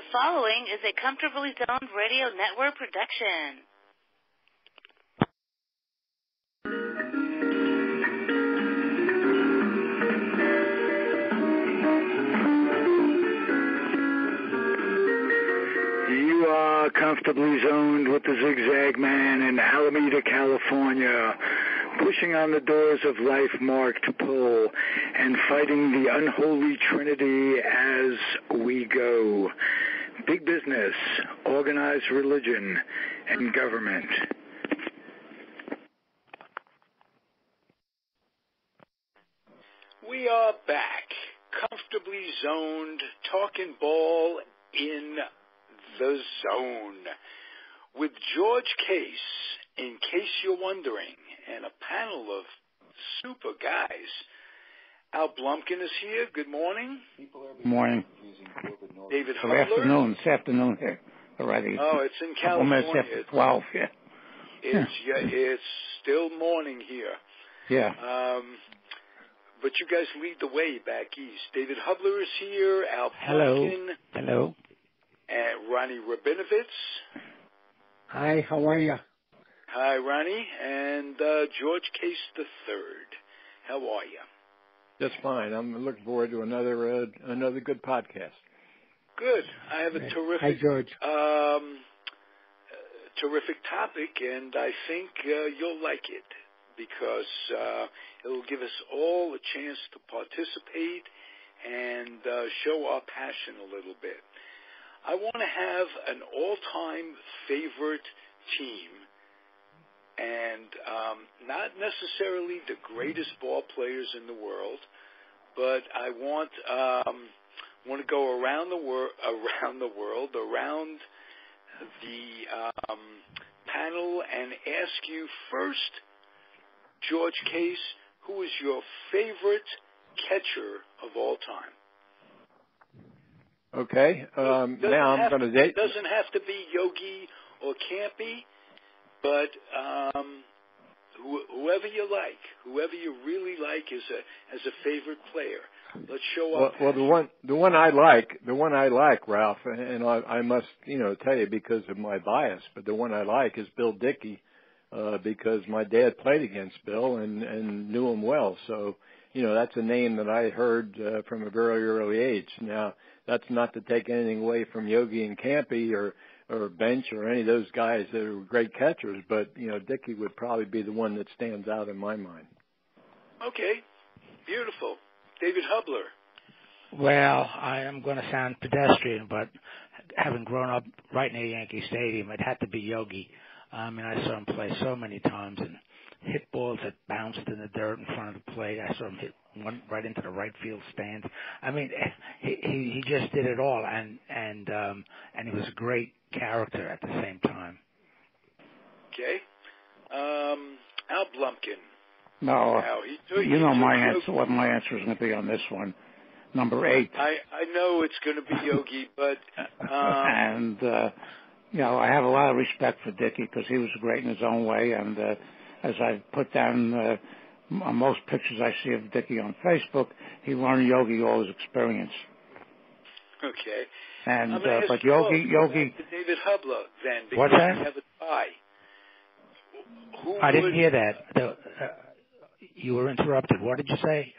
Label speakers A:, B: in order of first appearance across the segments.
A: The following is a Comfortably Zoned Radio Network production.
B: You are comfortably zoned with the Zigzag Man in Alameda, California, pushing on the doors of life marked pull and fighting the unholy trinity as we go. Big business, organized religion, and government.
C: We are back, comfortably zoned, talking ball in the zone with George Case, in case you're wondering, and a panel of super guys. Al Blumkin is here. Good morning.
D: Good morning.
C: David Hubler.
D: It's afternoon here already.
C: Oh, it's in California.
D: Almost after 12, yeah.
C: It's still morning here.
D: Yeah.
C: But you guys lead the way back east. David Hubler is here. Al Blumkin.
D: Hello.
C: And Ronny Rabinovitz.
E: Hi, how are you?
C: Hi, Ronny. And George Case III. How are you?
E: Just fine. I'm looking forward to another good podcast.
C: Good. I have a terrific,
E: Hi, George.
C: Terrific topic, and I think you'll like it because it'll give us all a chance to participate and show our passion a little bit. I want to have an all-time favorite team, and not necessarily the greatest ball players in the world, but I want to go around the panel and ask you first, George Case, who is your favorite catcher of all time?
E: Okay. Now I'm going to date.
C: It doesn't have to be Yogi or Campy, but whoever you really like as a favorite player. Let's show up.
E: Well, the one I like, Ralph, and I must tell you because of my bias, but the one I like is Bill Dickey, because my dad played against Bill and knew him well. So that's a name that I heard from a very early age. Now that's not to take anything away from Yogi and Campy or Bench or any of those guys that are great catchers, but Dickey would probably be the one that stands out in my mind.
C: Okay, beautiful. David Hubler.
F: Well, I am going to sound pedestrian, but having grown up right near Yankee Stadium, it had to be Yogi. I mean, I saw him play so many times and hit balls that bounced in the dirt in front of the plate. I saw him hit one right into the right field stands. I mean, he just did it all, and he was a great character at the same time.
C: Okay. Al Blumkin.
D: No, my answer. What my answer is going to be on this one, number 8.
C: I know it's going to be Yogi, but
D: and I have a lot of respect for Dickey because he was great in his own way. And as I put down on most pictures I see of Dickey on Facebook, he learned Yogi all his experience.
C: Okay.
D: And but Yogi.
C: David Hubler, then.
F: What's that?
C: We have a tie.
F: I didn't hear that. You were interrupted. What did you say?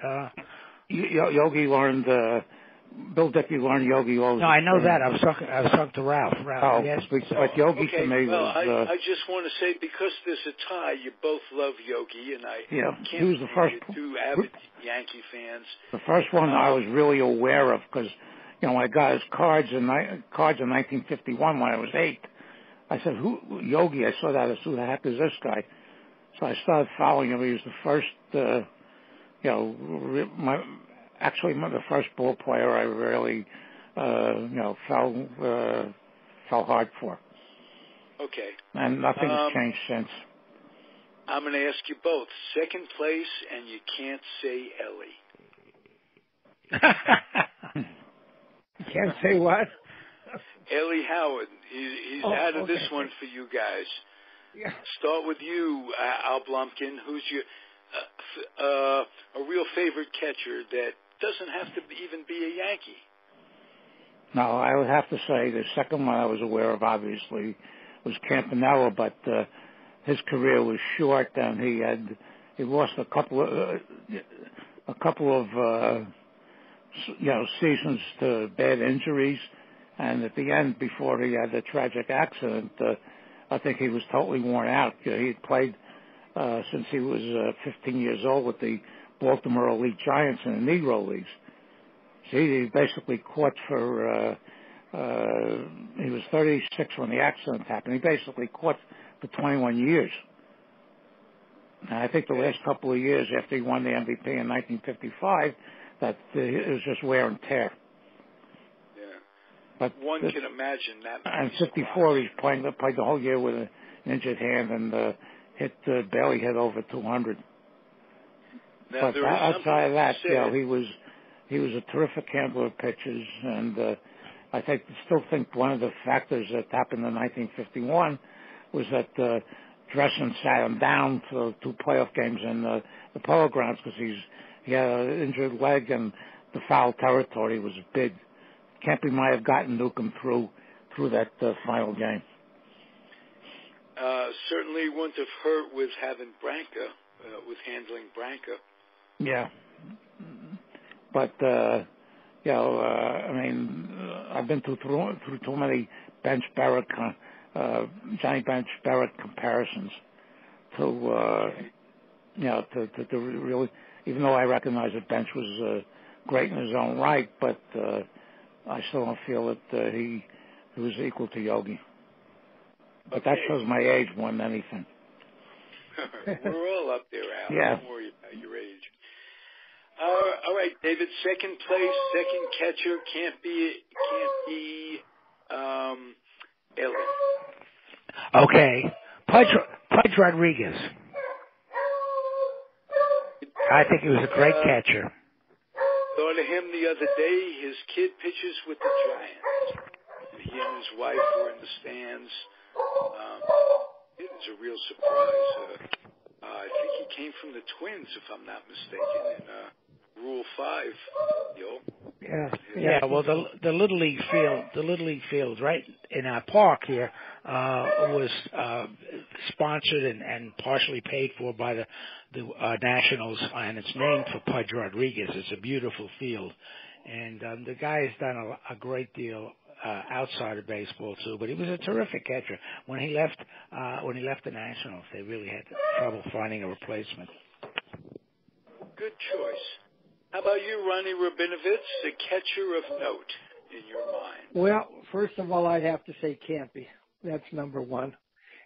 D: Yogi learned. Bill Dickey learned Yogi all.
F: No, I know that. I was talking to Ralph.
D: Oh,
F: yes.
D: But Yogi to me was.
C: I just want to say because there's a tie, you both love Yogi, and I can't
D: he was the first.
C: Two avid Yankee fans.
D: The first one I was really aware of because I got his cards in 1951 when I was 8. I said, "Who Yogi?" I saw that. I said, "Who the heck is this guy?" So I started following him. He was the first, the first ball player I really, fell hard for.
C: Okay.
D: And nothing has changed since.
C: I'm going to ask you both. Second place, and you can't say Ellie.
E: You can't say what?
C: Ellie Howard. He's out of this one for you guys.
E: Yeah.
C: Start with you, Al Blumkin. Who's your a real favorite catcher that doesn't have to even be a Yankee?
D: No, I would have to say the second one I was aware of, obviously, was Campanella, but his career was short, and he lost a couple of seasons to bad injuries, and at the end, before he had the tragic accident, I think he was totally worn out. He had played since he was 15 years old with the Baltimore Elite Giants in the Negro Leagues. So he basically caught for, he was 36 when the accident happened. He basically caught for 21 years. And I think the last couple of years after he won the MVP in 1955, that it was just wear and tear.
C: Yeah.
D: But
C: one can imagine that.
D: And 54, he played the whole year with an injured hand and barely hit over 200.
C: Now,
D: but outside of that, he was a terrific handler of pitches, and I still think one of the factors that happened in 1951 was that Dressen sat him down for 2 playoff games in the Polo Grounds because he had an injured leg and the foul territory was big. Campy might have gotten Newcomb through that final game.
C: Certainly wouldn't have hurt with having Branca, with handling Branca.
D: Yeah. But, I mean, I've been through too many Bench Barrett, Johnny Bench Barrett comparisons to really, even though I recognize that Bench was great in his own right, but I still don't feel that he was equal to Yogi. But that shows my age more than anything.
C: We're all up there, Al.
D: Yeah.
C: Don't worry about your age. All right, David. Second place, second catcher can't be Ellie.
F: Okay, Pudge Rodriguez. I think he was a great catcher.
C: Thought of him the other day. His kid pitches with the Giants. He and his wife were in the stands. It was a real surprise. I think he came from the Twins, if I'm not mistaken, in Rule 5.
F: Yeah. Well, the Little League field, right in our park here, was sponsored and partially paid for by the Nationals, and it's named for Pudge Rodriguez. It's a beautiful field, and the guy has done a great deal outside of baseball too. But he was a terrific catcher. When he left the Nationals, they really had trouble finding a replacement.
C: Good choice. How about you, Ronny Rabinovitz, the catcher of note in your mind?
G: Well, first of all, I'd have to say Campy. That's number one.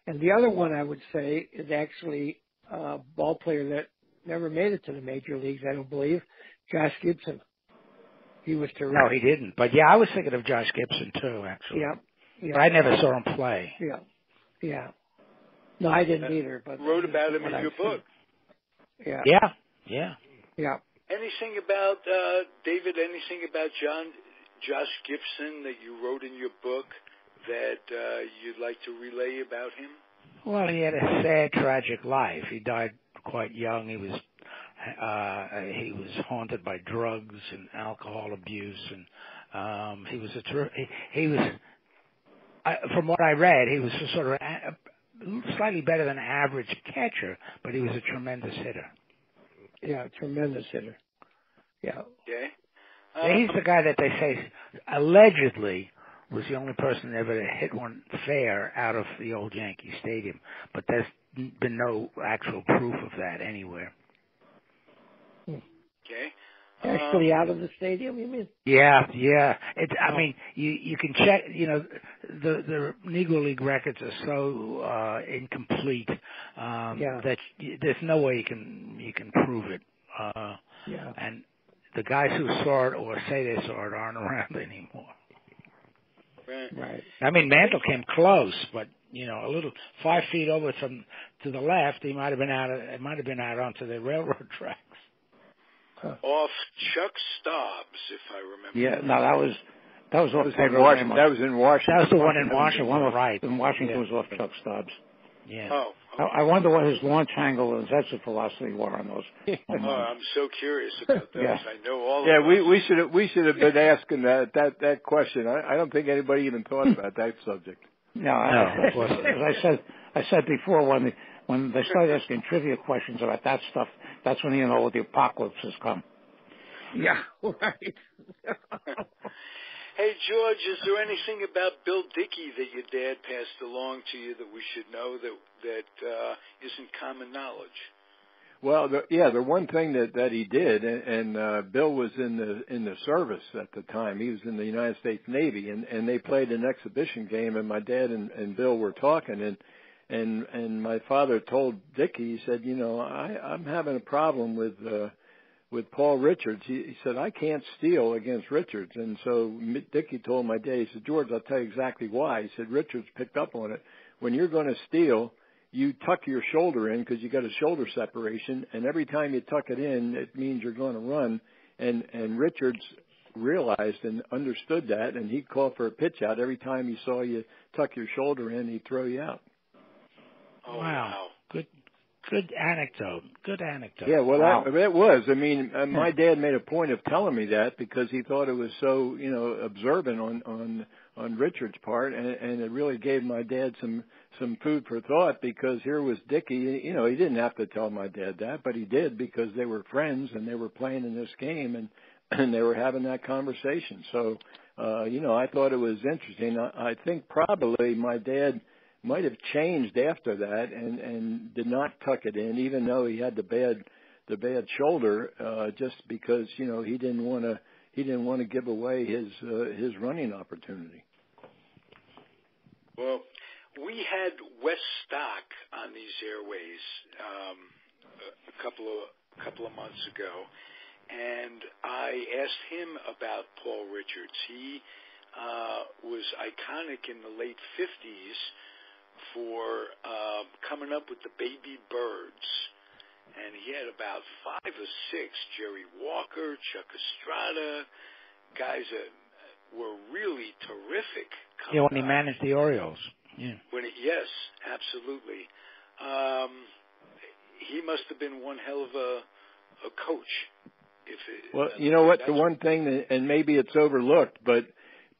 G: And the other one I would say is actually a ball player that never made it to the major leagues, I don't believe, Josh Gibson. He was terrific.
F: No, he didn't. But, yeah, I was thinking of Josh Gibson, too, actually.
G: Yeah.
F: But I never saw him play.
G: Yeah. No, I didn't either. But
C: wrote about him in your book.
G: Yeah.
C: Anything about, David, anything about Josh Gibson that you wrote in your book that you'd like to relay about him?
F: Well, he had a sad, tragic life. He died quite young. He was haunted by drugs and alcohol abuse, and he was from what I read, he was sort of slightly better than average catcher, but he was a tremendous hitter.
G: Yeah, tremendous hitter. Yeah.
C: Okay.
F: He's the guy that they say allegedly was the only person ever to hit one fair out of the old Yankee Stadium, but there's been no actual proof of that anywhere.
C: Okay.
G: Actually, out of the stadium, you mean?
F: Yeah. I mean, you can check. You know, the Negro League records are so incomplete that there's no way you can prove it. And the guys who saw it or say they saw it aren't around anymore.
C: Right.
F: I mean, Mantle came close, but a little 5 feet over to the left, he might have been out. It might have been out onto the railroad tracks.
C: Off Chuck Stobbs, if I remember.
D: Yeah, no, that was off
E: in Washington. That was in Washington.
F: That was the one in Washington, right?
D: In Washington was off Chuck Stobbs.
F: Yeah.
C: Oh,
D: I wonder what his launch angle and his exit velocity were on those.
C: I'm so curious about those.
D: Yeah.
C: I know all.
E: Yeah,
C: of those.
E: we should have been asking that question. I don't think anybody even thought about that subject.
D: No, as I said before, when they start asking trivia questions about that stuff, that's when you know the apocalypse has come.
G: Yeah, right.
C: Hey, George, is there anything about Bill Dickey that your dad passed along to you that we should know that isn't common knowledge?
E: Well, the one thing that he did, and Bill was in the service at the time. He was in the United States Navy, and they played an exhibition game, and my dad and Bill were talking, and my father told Dickey, he said, I'm having a problem with Paul Richards. He said, I can't steal against Richards. And so Dickey told my dad, he said, George, I'll tell you exactly why. He said, Richards picked up on it. When you're going to steal, you tuck your shoulder in because you got a shoulder separation. And every time you tuck it in, it means you're going to run. And Richards realized and understood that, and he'd call for a pitch out. Every time he saw you tuck your shoulder in, he'd throw you out.
C: Oh, wow.
F: Good anecdote.
E: Yeah, well, it was. I mean, my dad made a point of telling me that because he thought it was so, observant on Richard's part, and it really gave my dad some food for thought because here was Dickey. He didn't have to tell my dad that, but he did because they were friends and they were playing in this game and they were having that conversation. So, I thought it was interesting. I think probably my dad might have changed after that and did not tuck it in, even though he had the bad shoulder, just because he didn't want to give away his running opportunity.
C: Well, we had Wes Stock on these airways a couple of months ago, and I asked him about Paul Richards. He was iconic in the late 50s for coming up with the baby birds. And he had about 5 or 6, Jerry Walker, Chuck Estrada, guys that were really terrific.
F: Yeah, when he managed the Orioles. Yeah.
C: Yes, absolutely. He must have been one hell of a coach.
E: Well, you know what? The one thing, and maybe it's overlooked, but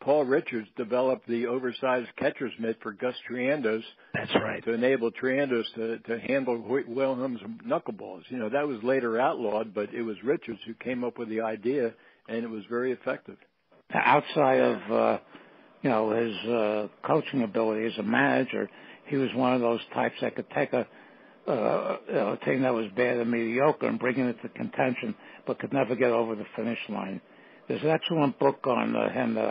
E: Paul Richards developed the oversized catcher's mitt for Gus Triandos.
F: That's right.
E: To enable Triandos to handle Wilhelm's knuckleballs. That was later outlawed, but it was Richards who came up with the idea, and it was very effective.
D: Outside of, his coaching ability as a manager, he was one of those types that could take a team that was bad and mediocre and bring it to contention, but could never get over the finish line. There's an excellent book on him that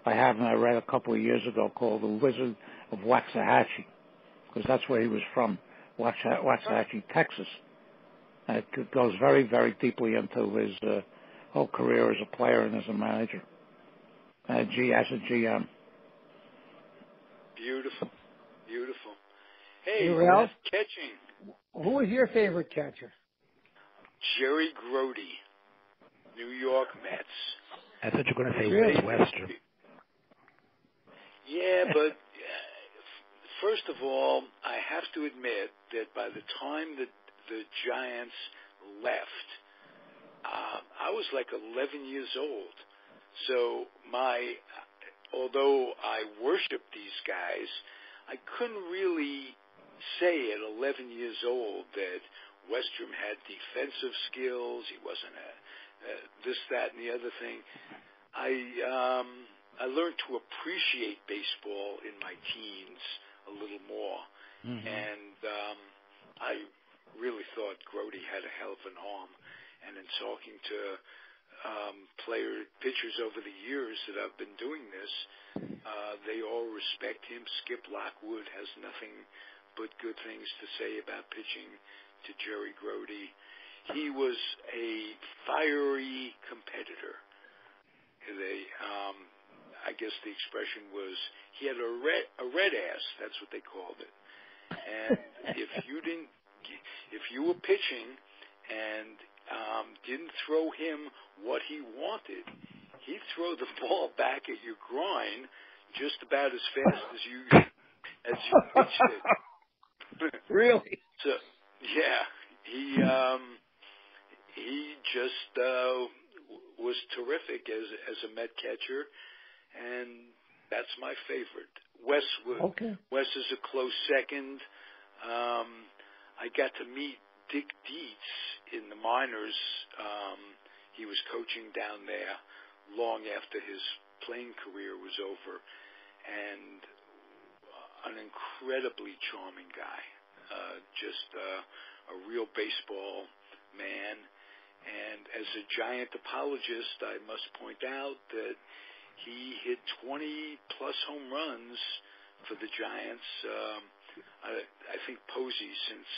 D: I have and I read a couple of years ago called The Wizard of Waxahachie, because that's where he was from, Waxahachie, Texas. And it goes very, very deeply into his whole career as a player and as a manager, as a GM.
C: Beautiful. Hey,
G: Ralph,
C: catching.
G: Who was your favorite catcher?
C: Jerry Grody, New York Mets.
F: I thought you were going to say Wes Western.
C: Yeah, but first of all, I have to admit that by the time that the Giants left, I was like 11 years old. So although I worshiped these guys, I couldn't really say at 11 years old that Westrom had defensive skills. He wasn't this, that, and the other thing. I learned to appreciate baseball in my teens a little more, and I really thought Grody had a hell of an arm. And in talking to pitchers over the years that I've been doing this, they all respect him. Skip Lockwood has nothing but good things to say about pitching to Jerry Grody. He was a fiery competitor. I guess the expression was he had a red ass. That's what they called it. And if you were pitching and didn't throw him what he wanted, he'd throw the ball back at your groin just about as fast as you pitched it.
G: Really?
C: So, yeah, he just was terrific as a Met catcher, and that's my favorite. Wes is a close second. I got to meet Dick Dietz in the minors. He was coaching down there long after his playing career was over, and an incredibly charming guy, just a real baseball man. And as a Giant apologist, I must point out that he hit 20-plus home runs for the Giants. I think Posey, since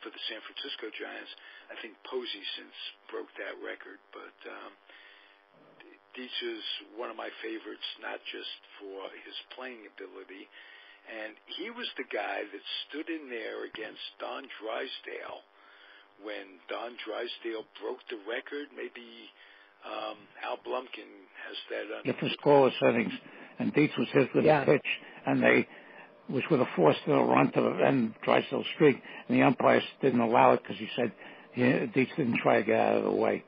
C: for the San Francisco Giants, I think Posey since broke that record. But Dietz is one of my favorites, not just for his playing ability. And he was the guy that stood in there against Don Drysdale when Don Drysdale broke the record. Maybe Al Blumkin has that under.
D: For scoreless innings, and Dietz was hit with a pitch, and they was with a forced run to the end Drysdale streak, and the umpires didn't allow it because he said Dietz didn't try to get out of the way,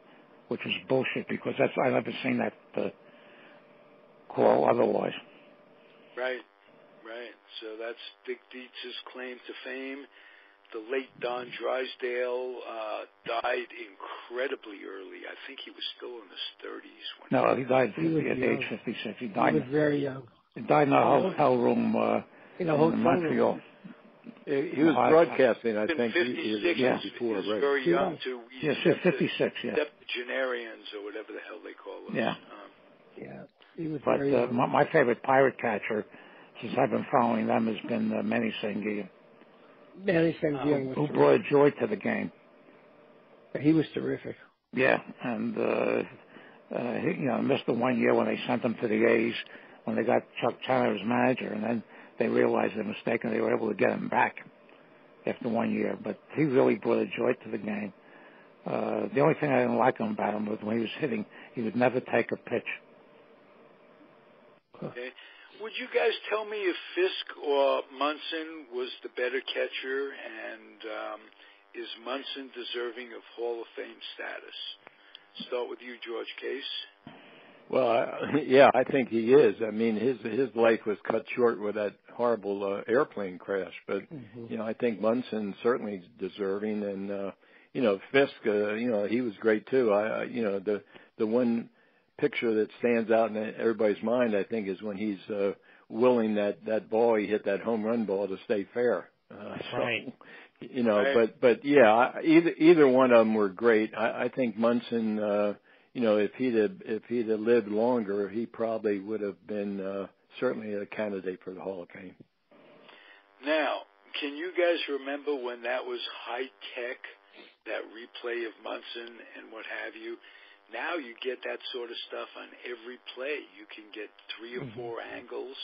D: which was bullshit because I've never seen that call otherwise.
C: Right. So that's Dick Dietz's claim to fame. The late Don Drysdale died incredibly early. I think he was still in his 30s.
D: No, he died at the age 56. He died.
G: He was very young.
D: He died in a hotel room in Montreal.
E: He was broadcasting, I think,
C: 56
E: years before.
C: He was very young, too.
D: Yes, 56, yeah.
C: Septuagenarians, or whatever the hell they call them.
G: Yeah. He was
D: but
G: very young.
D: my favorite pirate catcher, since I've been following them, has been Manny Sanguillen.
G: Manny Sanguillen was
D: who
G: terrific.
D: brought joy to the game.
G: He was terrific.
D: Yeah, and he missed the 1 year when they sent him to the A's when they got Chuck Tanner as manager, and then they realized their mistake and they were able to get him back after 1 year. But he really brought a joy to the game. The only thing I didn't like about him was when he was hitting, he would never take a pitch.
C: Okay. Would you guys tell me if Fisk or Munson was the better catcher, and is Munson deserving of Hall of Fame status? Start with you, George Case.
E: Well, I think he is. I mean, his life was cut short with that horrible airplane crash. But I think Munson certainly deserving, and Fisk, he was great too. The one picture that stands out in everybody's mind, I think, is when he's willing that ball, he hit that home run ball to stay fair.
F: Right.
E: Right. But yeah, either one of them were great. I think Munson, if he'd have lived longer, he probably would have been certainly a candidate for the Hall of Fame.
C: Now, can you guys remember when that was high tech, that replay of Munson and what have you? Now you get that sort of stuff on every play. You can get 3 or 4 angles.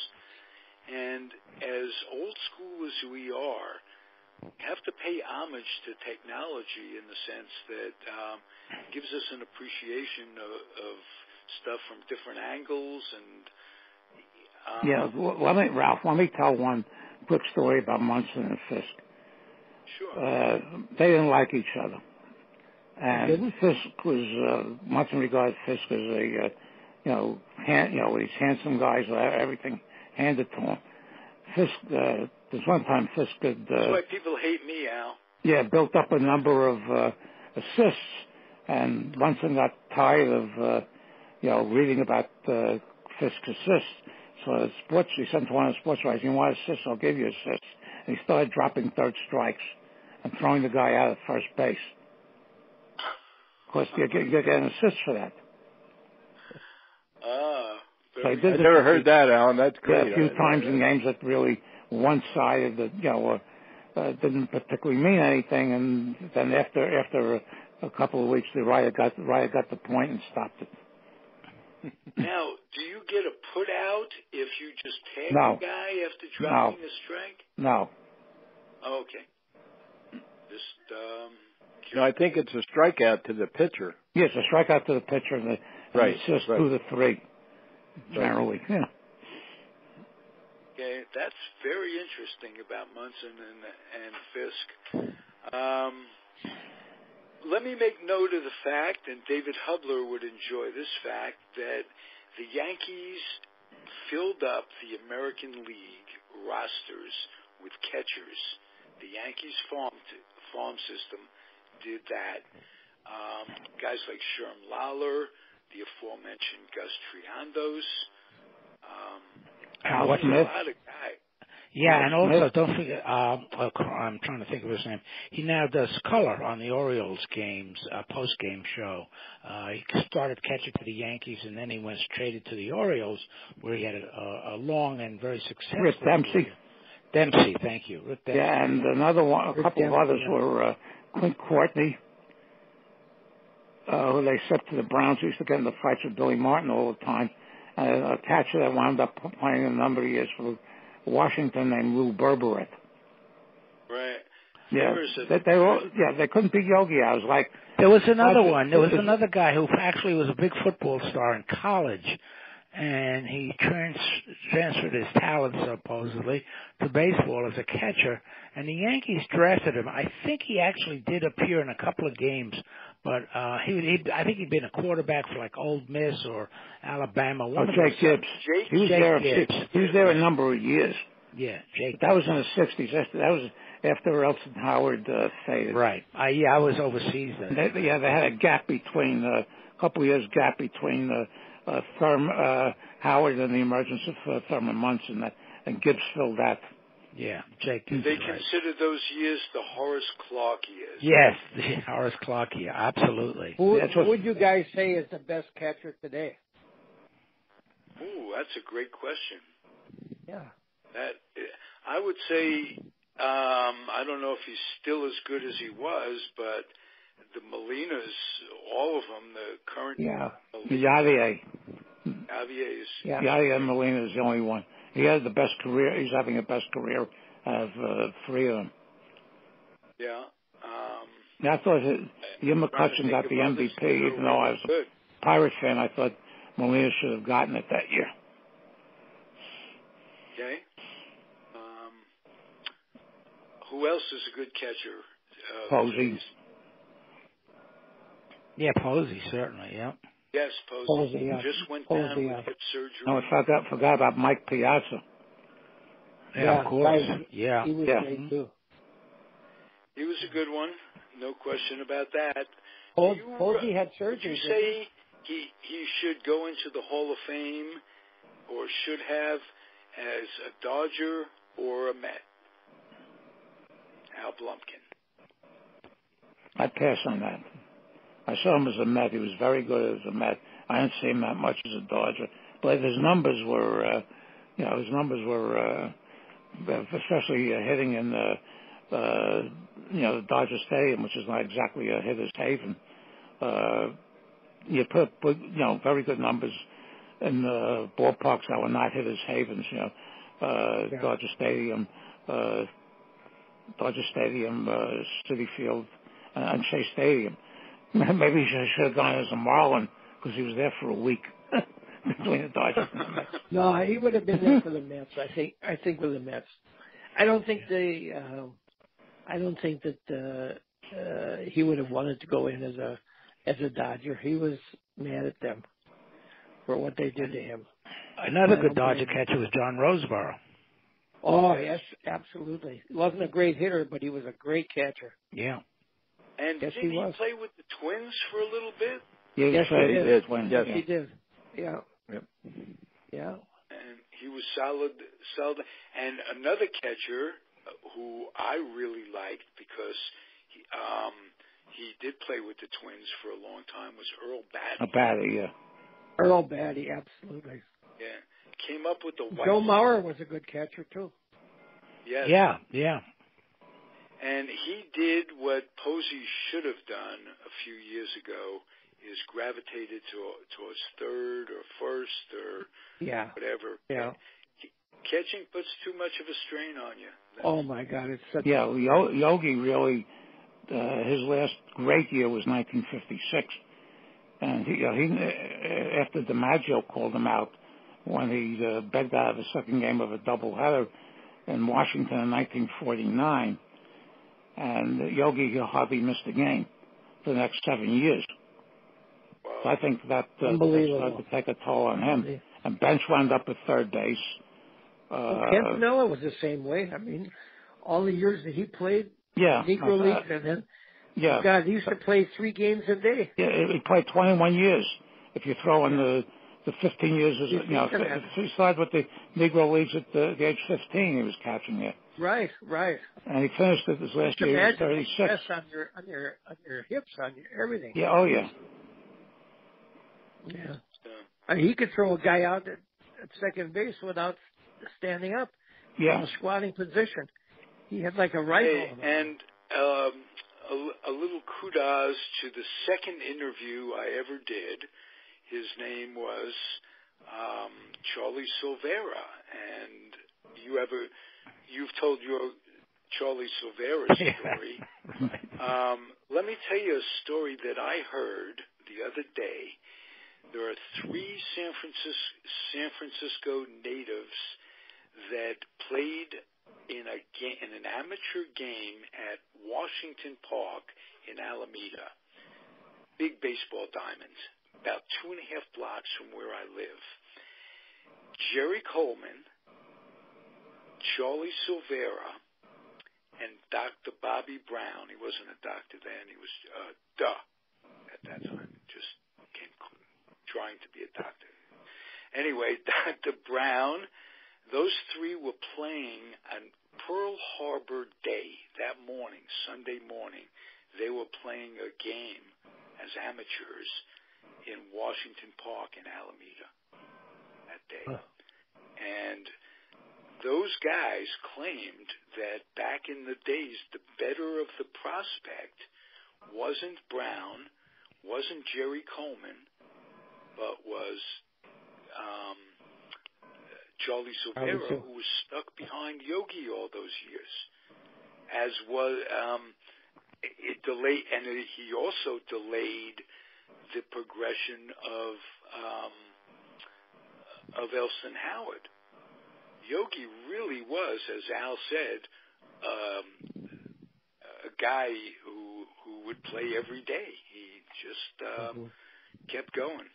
C: And as old school as we are, have to pay homage to technology in the sense that gives us an appreciation of stuff from different angles. And
D: Ralph, let me tell one quick story about Munson and Fisk.
C: Sure.
D: They didn't like each other. And Fisk was, Munson regarded Fisk as a, these handsome guys, everything handed to him. Fisk, there's one time Fisk could...
C: That's why people hate me, Al.
D: Yeah, built up a number of assists, and Munson got tired of, reading about Fisk's assists. So he sent to one of the sports writers, you want assists, I'll give you assists. And he started dropping third strikes and throwing the guy out at first base. Of course, you get an assist for that.
E: I never heard that, Alan. That's great.
D: Yeah, a few times in games that really one-sided, that didn't particularly mean anything, and then after a couple of weeks, the writer got the point and stopped it.
C: Now, do you get a put out if you just tag the guy after dropping a strike?
D: No.
C: Okay. Just
E: I think it's a strikeout to the pitcher.
D: Yes, a strikeout to the pitcher, and the assist to the 3. Generally, yeah.
C: Okay, that's very interesting about Munson and Fisk. Let me make note of the fact, and David Hubler would enjoy this fact, that the Yankees filled up the American League rosters with catchers. The Yankees farm system did that. Guys like Sherm Lawler, the aforementioned Gus Triandos.
D: Howard Smith.
C: A lot of guys.
F: Yeah, and also don't forget. I'm trying to think of his name. He now does color on the Orioles games, post-game show. He started catching for the Yankees, and then he went traded to the Orioles, where he had a long and very successful
D: Rip Dempsey.
F: career. Dempsey, thank you. Rip Dempsey.
D: Yeah, and another one, a couple of others were Clint Courtney, who they shipped to the Browns. He used to get in the fights with Billy Martin all the time. A catcher that wound up playing a number of years for Washington named Lou Berberet.
C: Right.
D: Yeah, they couldn't beat Yogi. I was like,
F: there was another one. There was another guy who actually was a big football star in college, and he transferred his talent supposedly to baseball as a catcher. And the Yankees drafted him. I think he actually did appear in a couple of games, but I think he'd been a quarterback for like Ole Miss or Alabama.
D: Jake Gibbs.
F: He was
D: there a number of years.
F: Yeah, Jake.
D: That was in the 60s. That was after Elson Howard faded.
F: Right. I was overseas then.
D: They had a gap between a couple of years gap between Howard and the emergence of Thurman Munson, and Gibbs filled that.
F: Yeah, Jake.
C: They consider those years the Horace Clarke years.
F: Yes, the Horace Clarke year, absolutely.
G: Who would you guys say is the best catcher today?
C: Ooh, that's a great question.
G: Yeah.
C: I would say, I don't know if he's still as good as he was, but the Molinas, all of them, the current...
D: Yeah, Javier.
C: Javier's...
D: Yeah, Javier Molina is the only one. He has the best career. He's having the best career of three of them.
C: Yeah.
D: I thought Jim McCutcheon got the MVP, even though I was a Pirate fan. I thought Molina should have gotten it that year.
C: Okay. Who else is a good catcher?
D: Posey.
F: Yeah, Posey, certainly, yeah.
C: Yes, Posey.
G: Yeah.
C: Just went down with hip surgery.
D: No, I forgot about Mike Piazza.
F: Yeah, of course. Yeah.
G: He was great, too.
C: He was a good one. No question about that.
G: Posey had surgery.
C: Would you say he should go into the Hall of Fame or should have as a Dodger or a Met? Al Blumkin.
D: I'd pass on that. I saw him as a Met. He was very good as a Met. I didn't see him that much as a Dodger, but his numbers were, especially hitting in the Dodger Stadium, which is not exactly a hitter's haven. You put very good numbers in the ballparks that were not hitter's havens. Dodger Stadium, Citi Field, and Shea Stadium. Maybe he should have gone as a Marlin because he was there for a week between the Dodgers and the Mets.
G: No, he would have been there for the Mets. I think with the Mets. I don't think that he would have wanted to go in as a Dodger. He was mad at them for what they did to him.
F: Another good Dodger catcher was John Roseboro.
G: Oh, yes, absolutely. He wasn't a great hitter, but he was a great catcher.
F: Yeah.
C: And
G: yes,
C: did he play with the Twins for a little bit?
D: Yes, he did.
G: Yes, he did. Yeah.
E: Yep.
G: Yeah.
C: And he was solid. And another catcher who I really liked because he did play with the Twins for a long time was Earl Batty.
D: Batty, yeah.
G: Earl Batty, absolutely.
C: Yeah. Came up with the White
G: Joe Mauer was a good catcher, too.
C: Yes.
F: Yeah.
C: And he did what Posey should have done a few years ago, is gravitated towards third or first or whatever.
G: Yeah.
C: Catching puts too much of a strain on you.
G: Oh, my God. It's such
D: Yogi really, his last great year was 1956. And he after DiMaggio called him out when he begged out of the second game of a doubleheader in Washington in 1949. And Yogi hardly missed a game for the next 7 years.
C: Wow.
D: So I think that started to take a toll on him. And Bench wound up at third base.
G: Campanella was the same way. I mean, all the years that he played Negro Leagues, and then God, he used to play 3 games a day.
D: Yeah, he played 21 years. If you throw in the 15 years, if he started with the Negro Leagues at the age 15, he was catching it.
G: Right.
D: And he finished it his last year. He was 36.
G: On your hips, on your everything.
D: Yeah. Oh yeah.
G: Yeah. I mean, he could throw a guy out at second base without standing up.
D: Yeah.
G: In a squatting position. He had like a rifle.
C: And a little kudos to the second interview I ever did. His name was Charlie Silvera, and you've told your Charlie Silvera story. Let me tell you a story that I heard the other day. There are 3 San Francisco natives that played in an amateur game at Washington Park in Alameda. Big baseball diamonds, about 2.5 blocks from where I live. Jerry Coleman, Charlie Silvera, and Dr. Bobby Brown. He wasn't a doctor then. He was at that time. Just trying to be a doctor. Anyway, Dr. Brown, those 3 were playing on Pearl Harbor Day that morning, Sunday morning. They were playing a game as amateurs in Washington Park in Alameda that day. And those guys claimed that back in the days, the better of the prospect wasn't Brown, wasn't Jerry Coleman, but was Charlie Silvera, who was stuck behind Yogi all those years. As was it delayed, and he also delayed the progression of Elston Howard. Yogi really was, as Al said, a guy who would play every day. He just kept going.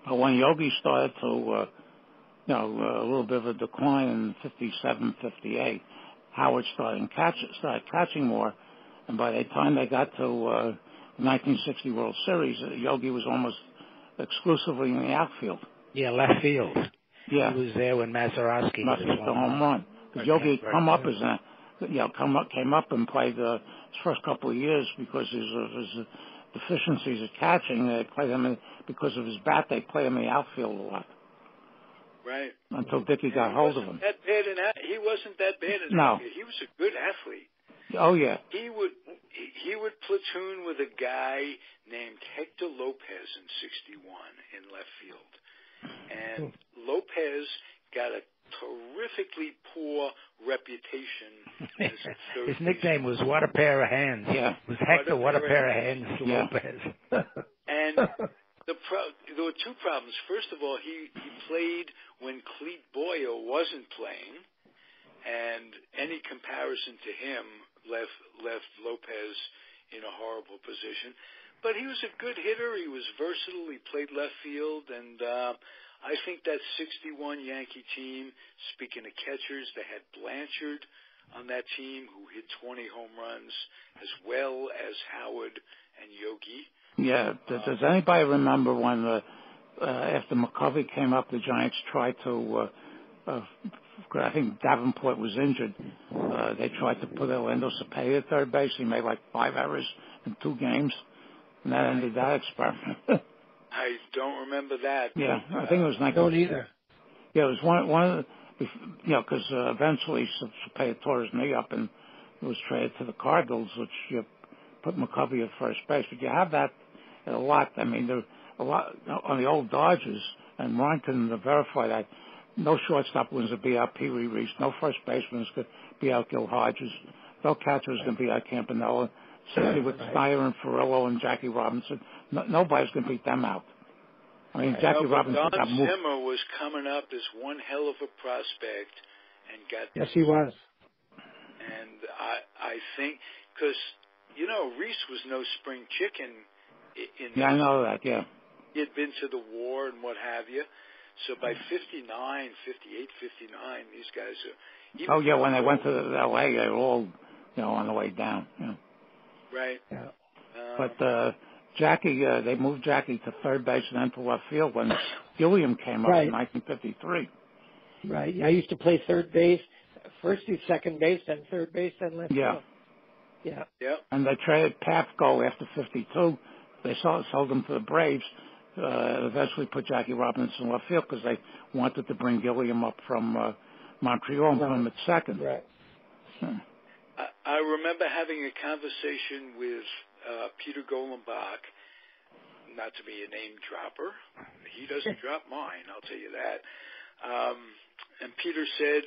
D: But when Yogi started to, a little bit of a decline in 57, 58, Howard started catching more. And by the time they got to the 1960 World Series, Yogi was almost exclusively in the outfield.
F: Yeah, left field.
D: Yeah.
F: He was there when Mazeroski hit
D: the home run. Because Yogi came up and played his first couple of years because of his deficiencies at catching. They played him because of his bat. They played him in the outfield a lot.
C: Right.
D: Until Dickie got hold of him.
C: He wasn't that bad an athlete. He was a good athlete.
D: Oh yeah.
C: He would platoon with a guy named Hector Lopez in 61 in left field. And Lopez got a terrifically poor reputation as a third
F: His nickname was What a Pair of Hands.
D: Yeah.
F: It was Hector What a Pair of Hands Lopez.
C: And there were 2 problems. First of all, he played when Clete Boyer wasn't playing, and any comparison to him left Lopez in a horrible position. But he was a good hitter. He was versatile. He played left field, and I think that 61 Yankee team, speaking of catchers, they had Blanchard on that team who hit 20 home runs, as well as Howard and Yogi.
D: Yeah. Does anybody remember when after McCovey came up, the Giants tried to, I think Davenport was injured, they tried to put Orlando Cepeda at third base. He made like 5 errors in 2 games, and that ended that experiment.
C: I don't remember that.
D: Yeah, I think it was like...
G: Don't either.
D: Yeah, it was one of the... because eventually Cepeda tore his knee up and it was traded to the Cardinals, which put McCovey at first base. But you have that a lot. I mean, there a lot on the old Dodgers, and Ron can verify that. No shortstop was going to be out Pee Wee Reese. No first baseman was going to be out Gil Hodges. No catcher was going to be out Campanella. Certainly with Steyer and Ferrillo and Jackie Robinson, nobody's going to beat them out. I mean, Jackie Robinson got moved.
C: Don Zimmer was coming up as one hell of a prospect and got...
G: Yes, he was.
C: And I think, because, Reese was no spring chicken.
D: I know that, yeah.
C: He had been to the war and what have you. So by 58, 59, these guys are...
D: when they went to L.A., they were all, on the way down. Yeah.
C: Right.
G: Yeah.
D: But Jackie, they moved Jackie to third base and then to left field when Gilliam came up in 1953.
G: Right. I used to play third base, first to second base, then third base, then left field. Yeah.
C: Yeah.
D: And they traded Pafko after 52. They sold him to the Braves. Eventually put Jackie Robinson in left field because they wanted to bring Gilliam up from Montreal and put him at second.
G: Right.
C: I remember having a conversation with Peter Golenbock, not to be a name dropper. He doesn't drop mine, I'll tell you that. And Peter said,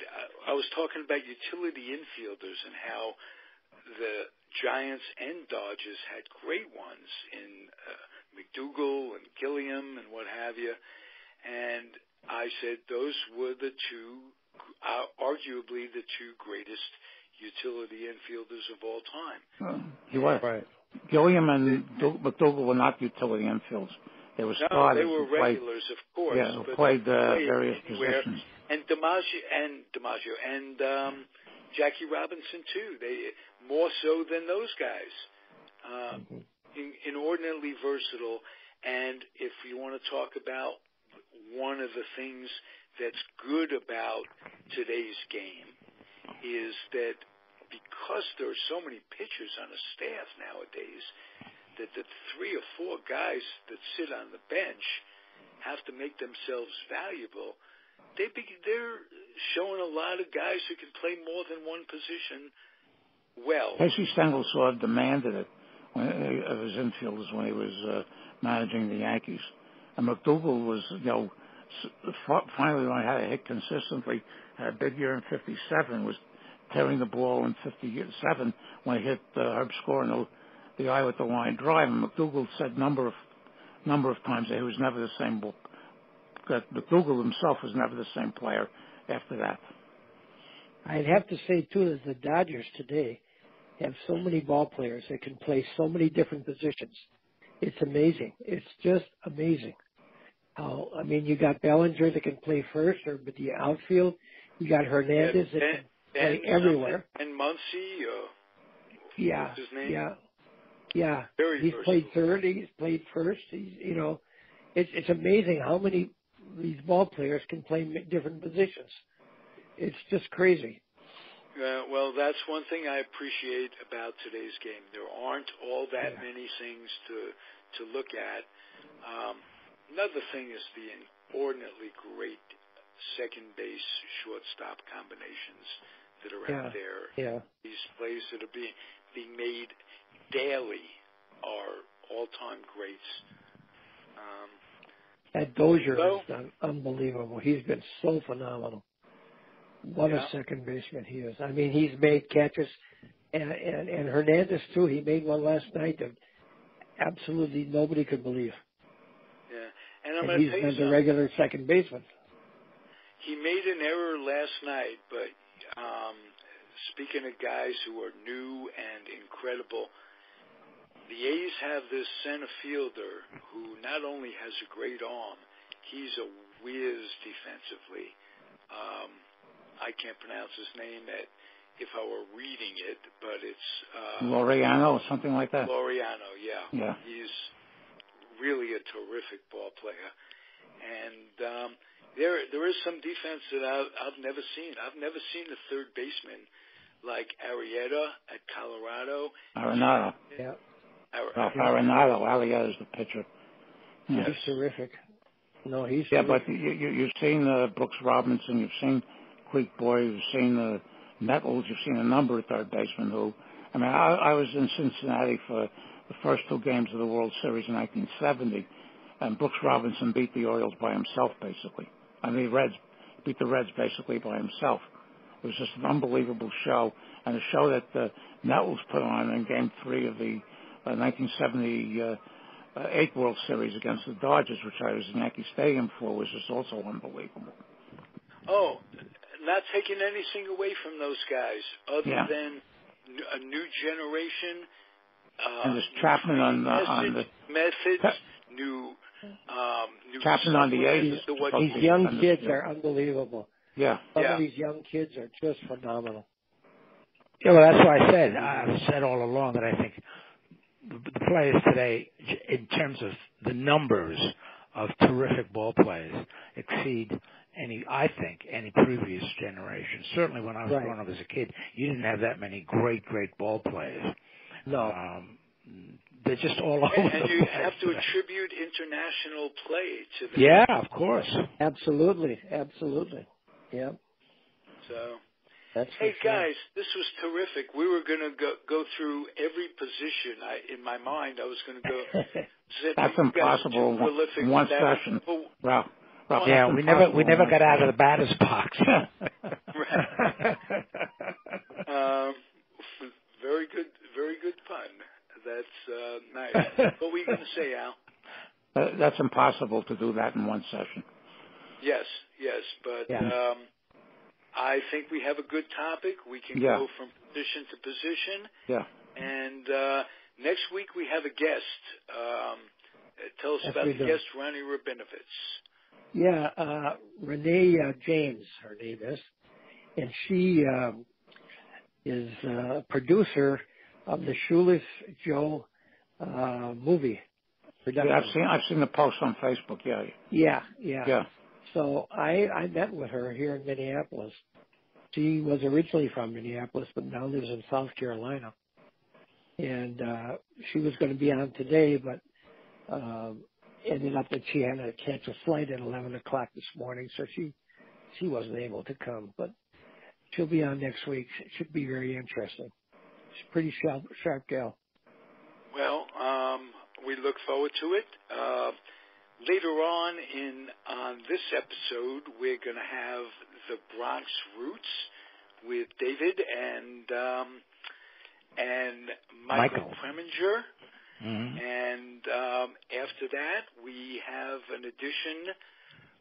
C: I was talking about utility infielders and how the Giants and Dodgers had great ones in McDougal and Gilliam and what have you. And I said those were the two, arguably the two greatest utility infielders of all time.
D: He was. Right. Gilliam and McDougal were not utility infielders. They were starters.
C: They were regulars, of course.
D: Yeah, who played various positions.
C: And DiMaggio and Jackie Robinson too. They more so than those guys. Inordinately versatile. And if you want to talk about one of the things that's good about today's game is that because there are so many pitchers on a staff nowadays, that the 3 or 4 guys that sit on the bench have to make themselves valuable. They're showing a lot of guys who can play more than one position well.
D: Casey Stengel sort of demanded it of his infielders when he was managing the Yankees. And McDougal was, finally learned how to hit consistently. Had a big year in 57, was tearing the ball in 57 when he hit Herb Score in the eye with the line drive. And McDougal said number of times that he was never the same. That McDougal himself was never the same player after that.
G: I'd have to say too that the Dodgers today have so many ball players that can play so many different positions. It's amazing. It's just amazing. You got Bellinger that can play first or the outfield. You got Hernandez that can play everywhere.
C: And Muncy,
G: what's his name? Yeah. He's played third. He's played first. It's amazing how many these ball players can play different positions. It's just crazy.
C: Well, that's one thing I appreciate about today's game. There aren't all that many things to look at. Another thing is the inordinately great second base, shortstop combinations that are out there.
G: Yeah.
C: These plays that are being made daily are all-time greats.
G: That Dozier has done unbelievable. He's been so phenomenal. What a second baseman he is. He's made catches, and Hernandez too. He made one last night that absolutely nobody could believe.
C: Yeah, and
G: he's been the regular second baseman.
C: He made an error last night, but speaking of guys who are new and incredible, the A's have this center fielder who not only has a great arm, he's a whiz defensively. I can't pronounce his name if I were reading it, but it's...
D: Laureano or something like that?
C: Laureano,
D: yeah.
C: He's really a terrific ball player. And there is some defense that I've never seen. I've never seen a third baseman like Arrieta at Colorado.
D: Arenado.
G: Yeah.
D: Arenado. Arrieta's the pitcher.
G: Yeah. He's terrific. No, he's
D: terrific.
G: But
D: you've seen Brooks Robinson, you've seen Queek Boy, you've seen Nettles, you've seen a number of third basemen who... I was in Cincinnati for the first 2 games of the World Series in 1970, and Brooks Robinson beat the Orioles by himself, basically. Reds beat the Reds basically by himself. It was just an unbelievable show, and a show that Nettles put on in Game 3 of the 1970 8 World Series against the Dodgers, which I was in Yankee Stadium for, was just also unbelievable.
C: Oh, not taking anything away from those guys, other than a new generation.
D: And there's Chapman on the
C: methods, new
D: Chapman on the 80s.
G: These young kids are unbelievable.
D: Yeah.
G: Some of these young kids are just phenomenal.
F: Yeah, well, that's why I've said all along that I think the players today, in terms of the numbers of terrific ball players, exceed any previous generation. Certainly when I was growing up as a kid, you didn't have that many great ball players.
G: No.
F: They're just all over the place.
C: And you have to attribute international play to them.
F: Yeah, of course.
G: Absolutely. Yeah.
C: So,
G: that's
C: hey guys, this was terrific. We were going to go through every position. In my mind, I was going to go.
D: That's impossible in one session. Well,
F: yeah, we never got out of the batter's box.
C: Very good pun. That's nice. What were you going to say, Al?
D: That's impossible to do that in one session.
C: Yes, but I think we have a good topic. We can go from position to position.
D: Yeah.
C: And next week we have a guest. Tell us about the guest, Ronny Rabinovitz.
G: Yeah, Renee James, her name is, and she is a producer of the Shoeless Joe movie production.
D: Yeah, I've seen the post on Facebook. Yeah.
G: So I met with her here in Minneapolis. She was originally from Minneapolis, but now lives in South Carolina. And she was going to be on today, but ended up that she had to catch a flight at 11 o'clock this morning, so she wasn't able to come. But she'll be on next week. It should be very interesting. She's a pretty sharp gal.
C: Well, we look forward to it. Later on this episode, we're going to have the Bronx Roots with David and Michael Preminger.
F: Mm-hmm.
C: And after that, we have an edition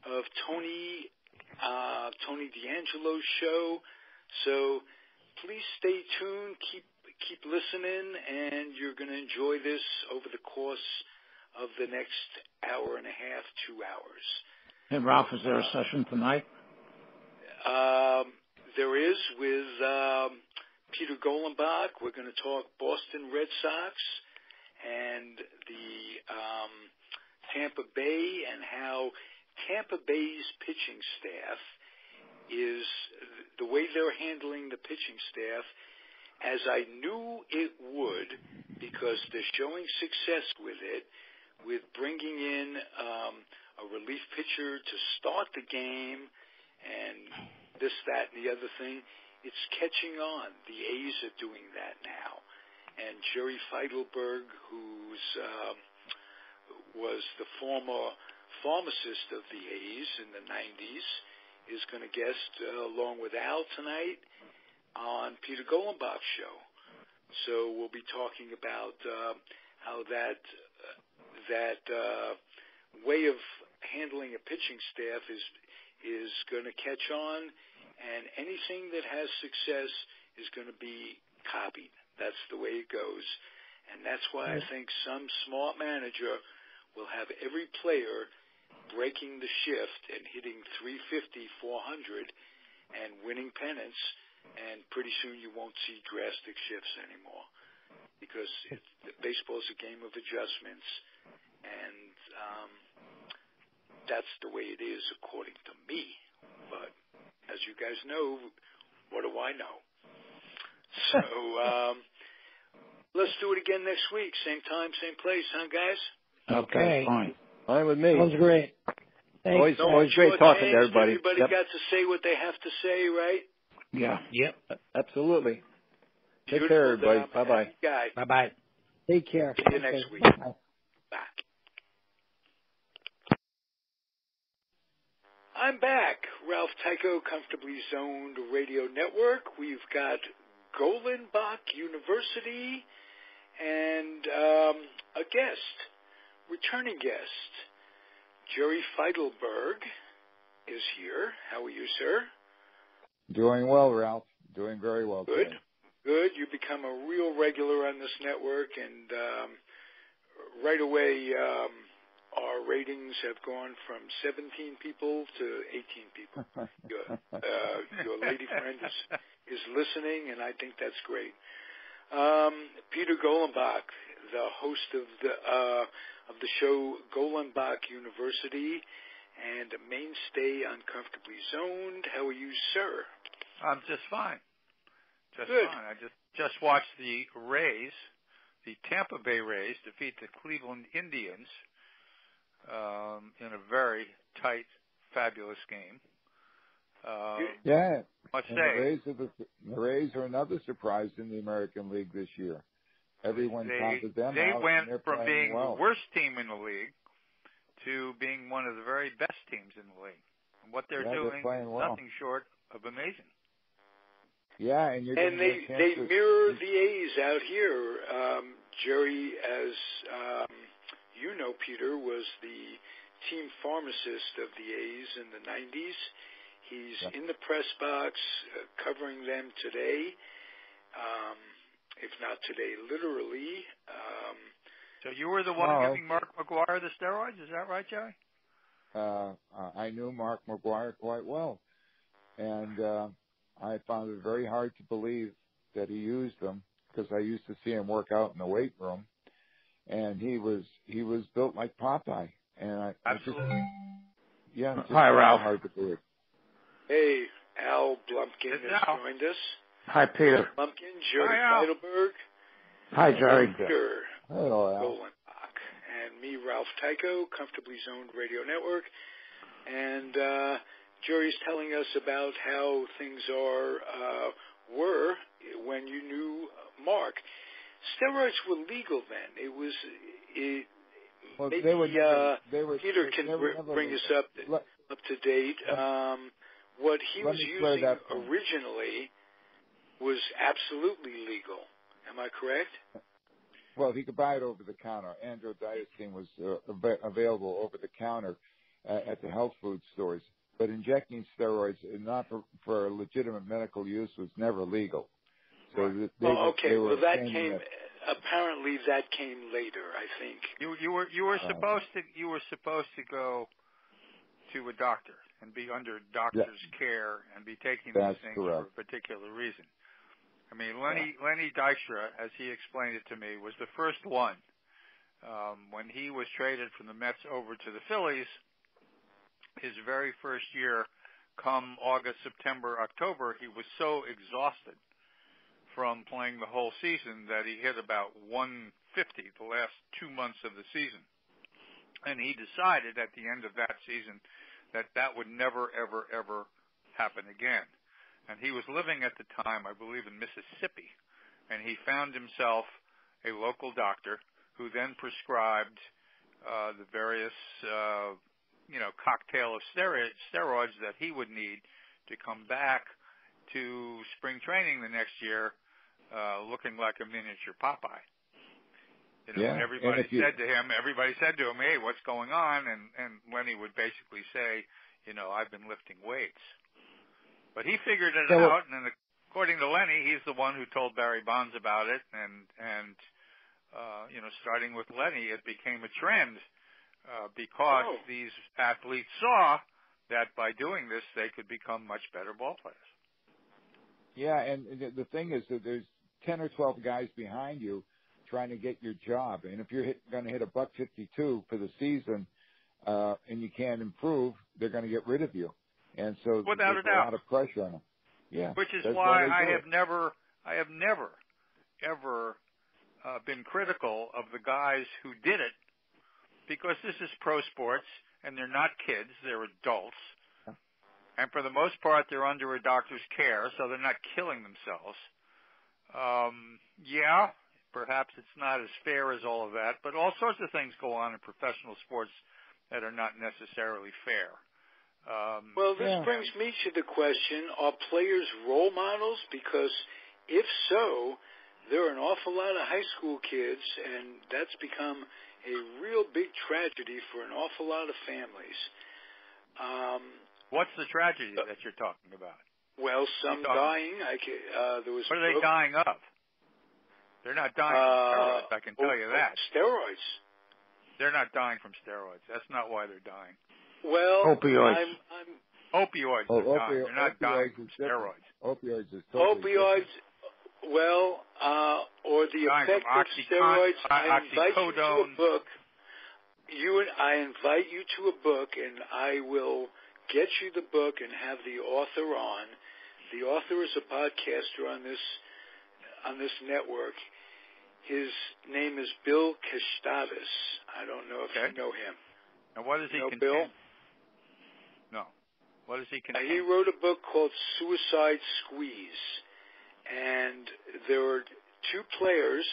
C: of Tony D'Angelo's show. So please stay tuned. Keep listening, and you're going to enjoy this over the course of the next hour and a half, 2 hours.
D: Hey, Ralph, is there a session tonight?
C: There is with Peter Golenbock. We're going to talk Boston Red Sox and the Tampa Bay, and how Tampa Bay's pitching staff is the way they're handling the pitching staff, as I knew it would, because they're showing success with it, with bringing in a relief pitcher to start the game and this, that, and the other thing. It's catching on. The A's are doing that now. And Jerry Feitelberg, who was the former pharmacist of the A's in the 90s, is going to guest along with Al tonight on Peter Golenbock's show. So we'll be talking about how that way of handling a pitching staff is going to catch on, and anything that has success is going to be copied. That's the way it goes. And that's why I think some smart manager will have every player breaking the shift and hitting 350, 400 and winning pennants, and pretty soon you won't see drastic shifts anymore, because baseball is a game of adjustments, and that's the way it is according to me. But as you guys know, what do I know? So let's do it again next week. Same time, same place, huh, guys?
D: Okay.
E: Fine with me.
G: Sounds great. Thanks.
E: Always great talking to everybody.
C: Everybody got to say what they have to say, right?
D: Yeah.
F: Yep.
E: Absolutely. Take
C: Beautiful.
E: care, everybody. Bye-bye.
C: Guy.
F: Bye-bye.
G: Take care.
C: See you next week.
G: Bye.
C: Back. I'm back. Ralph Tyko, Comfortably Zoned Radio Network. We've got Golenbock University and a guest, returning guest, Jerry Feitelberg, is here. How are you, sir?
H: Doing well, Ralph. Doing very well.
C: Good.
H: Today.
C: Good. You become a real regular on this network, and right away our ratings have gone from 17 people to 18 people. Your lady friend is listening, and I think that's great. Peter Golenbock, the host of the show Golenbock University and a mainstay on Comfortably Zoned. How are you, sir?
I: I'm just fine. Just
C: Good.
I: fine. I just watched the Rays, the Tampa Bay Rays, defeat the Cleveland Indians in a very tight, fabulous game.
H: Yeah.
I: Must
H: and
I: say,
H: the Rays are another surprise in the American League this year. Everyone counted them
I: they
H: out.
I: went
H: and
I: from being
H: well.
I: the worst team in the league to being one of the very best teams in the league. And what they're doing is nothing short of amazing.
H: Yeah, and
C: they mirror the A's out here. Jerry, as you know, Peter, was the team pharmacist of the A's in the 90s. He's in the press box covering them today, if not today, literally.
I: So you were the one giving Mark McGwire the steroids, is that right, Jerry?
H: I knew Mark McGwire quite well, and I found it very hard to believe that he used them because I used to see him work out in the weight room, and he was built like Popeye, and
I: Absolutely.
D: Hi, Ralph.
H: Hard to believe.
C: Hey, Al Blumkin has joined us.
D: Hi, Peter.
C: Blumkin, Jerry Feitelberg.
D: Hi, Jerry.
C: Peter
H: Hello, Al.
C: Golenbock. And me, Ralph Tyko, Comfortably Zoned Radio Network. And Jerry's telling us about how things were when you knew Mark. Steroids were legal then. Peter can bring us up to date. What he was using originally was absolutely legal. Am I correct?
H: Well, he could buy it over the counter. Androdiazine was available over the counter at the health food stores. But injecting steroids, not for legitimate medical use, was never legal. So
C: apparently that came later, I think.
I: You were supposed to go to a doctor and be under doctor's care and be taking these things for a particular reason. I mean, Lenny Dykstra, as he explained it to me, was the first one. When he was traded from the Mets over to the Phillies, his very first year, come August, September, October, he was so exhausted from playing the whole season that he hit about 150 the last 2 months of the season. And he decided at the end of that season that would never, ever, ever happen again. And he was living at the time, I believe, in Mississippi. And he found himself a local doctor who then prescribed the various cocktail of steroids that he would need to come back to spring training the next year looking like a miniature Popeye. And everybody said to him, hey, what's going on? And Lenny would basically say, I've been lifting weights. But he figured it out, and according to Lenny, he's the one who told Barry Bonds about it, and starting with Lenny, it became a trend because these athletes saw that by doing this, they could become much better ball players.
H: Yeah, and the thing is that there's 10 or 12 guys behind you trying to get your job, and if you're going to hit $152 for the season and you can't improve, they're going to get rid of you. And so there's a lot of pressure on them. Yeah,
I: which is why I have never ever been critical of the guys who did it, because this is pro sports and they're not kids, they're adults, and for the most part they're under a doctor's care, so they're not killing themselves. Perhaps it's not as fair as all of that, but all sorts of things go on in professional sports that are not necessarily fair.
C: This brings me to the question, are players role models? Because if so, there are an awful lot of high school kids, and that's become a real big tragedy for an awful lot of families.
I: What's the tragedy that you're talking about?
C: Well, some dying. There was.
I: What are they dying of? They're not dying from steroids, I can tell you that.
C: Steroids.
I: They're not dying from steroids. That's not why they're dying.
C: Well,
D: opioids.
C: Opioids.
I: They're not dying from steroids.
H: Opioids is totally
C: opioids.
H: Different.
C: Well, or the effect of steroids. I invite you to a book. I invite you to a book, and I will get you the book and have the author on. The author is a podcaster on this network. His name is Bill Kestavis. I don't know if you know him.
I: And what does he contain?
C: Bill?
I: No. What does he contain?
C: He wrote a book called Suicide Squeeze. And there were two players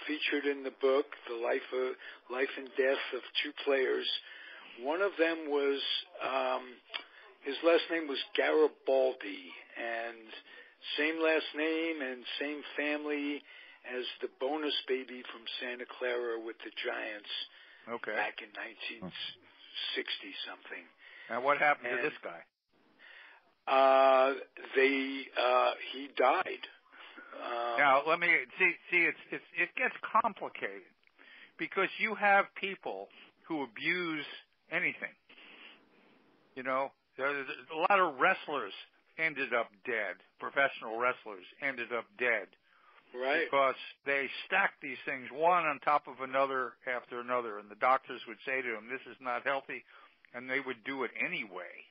C: featured in the book, the life and death of two players. One of them was, his last name was Garibaldi, and same last name and same family as the bonus baby from Santa Clara with the Giants back in 1960-something.
I: And what happened to this guy?
C: He died.
I: Now, let me see. It gets complicated because you have people who abuse anything. You know, there's a lot of wrestlers ended up dead. Professional wrestlers ended up dead.
C: Right.
I: Because they stacked these things one on top of another after another, and the doctors would say to them, "This is not healthy," and they would do it anyway.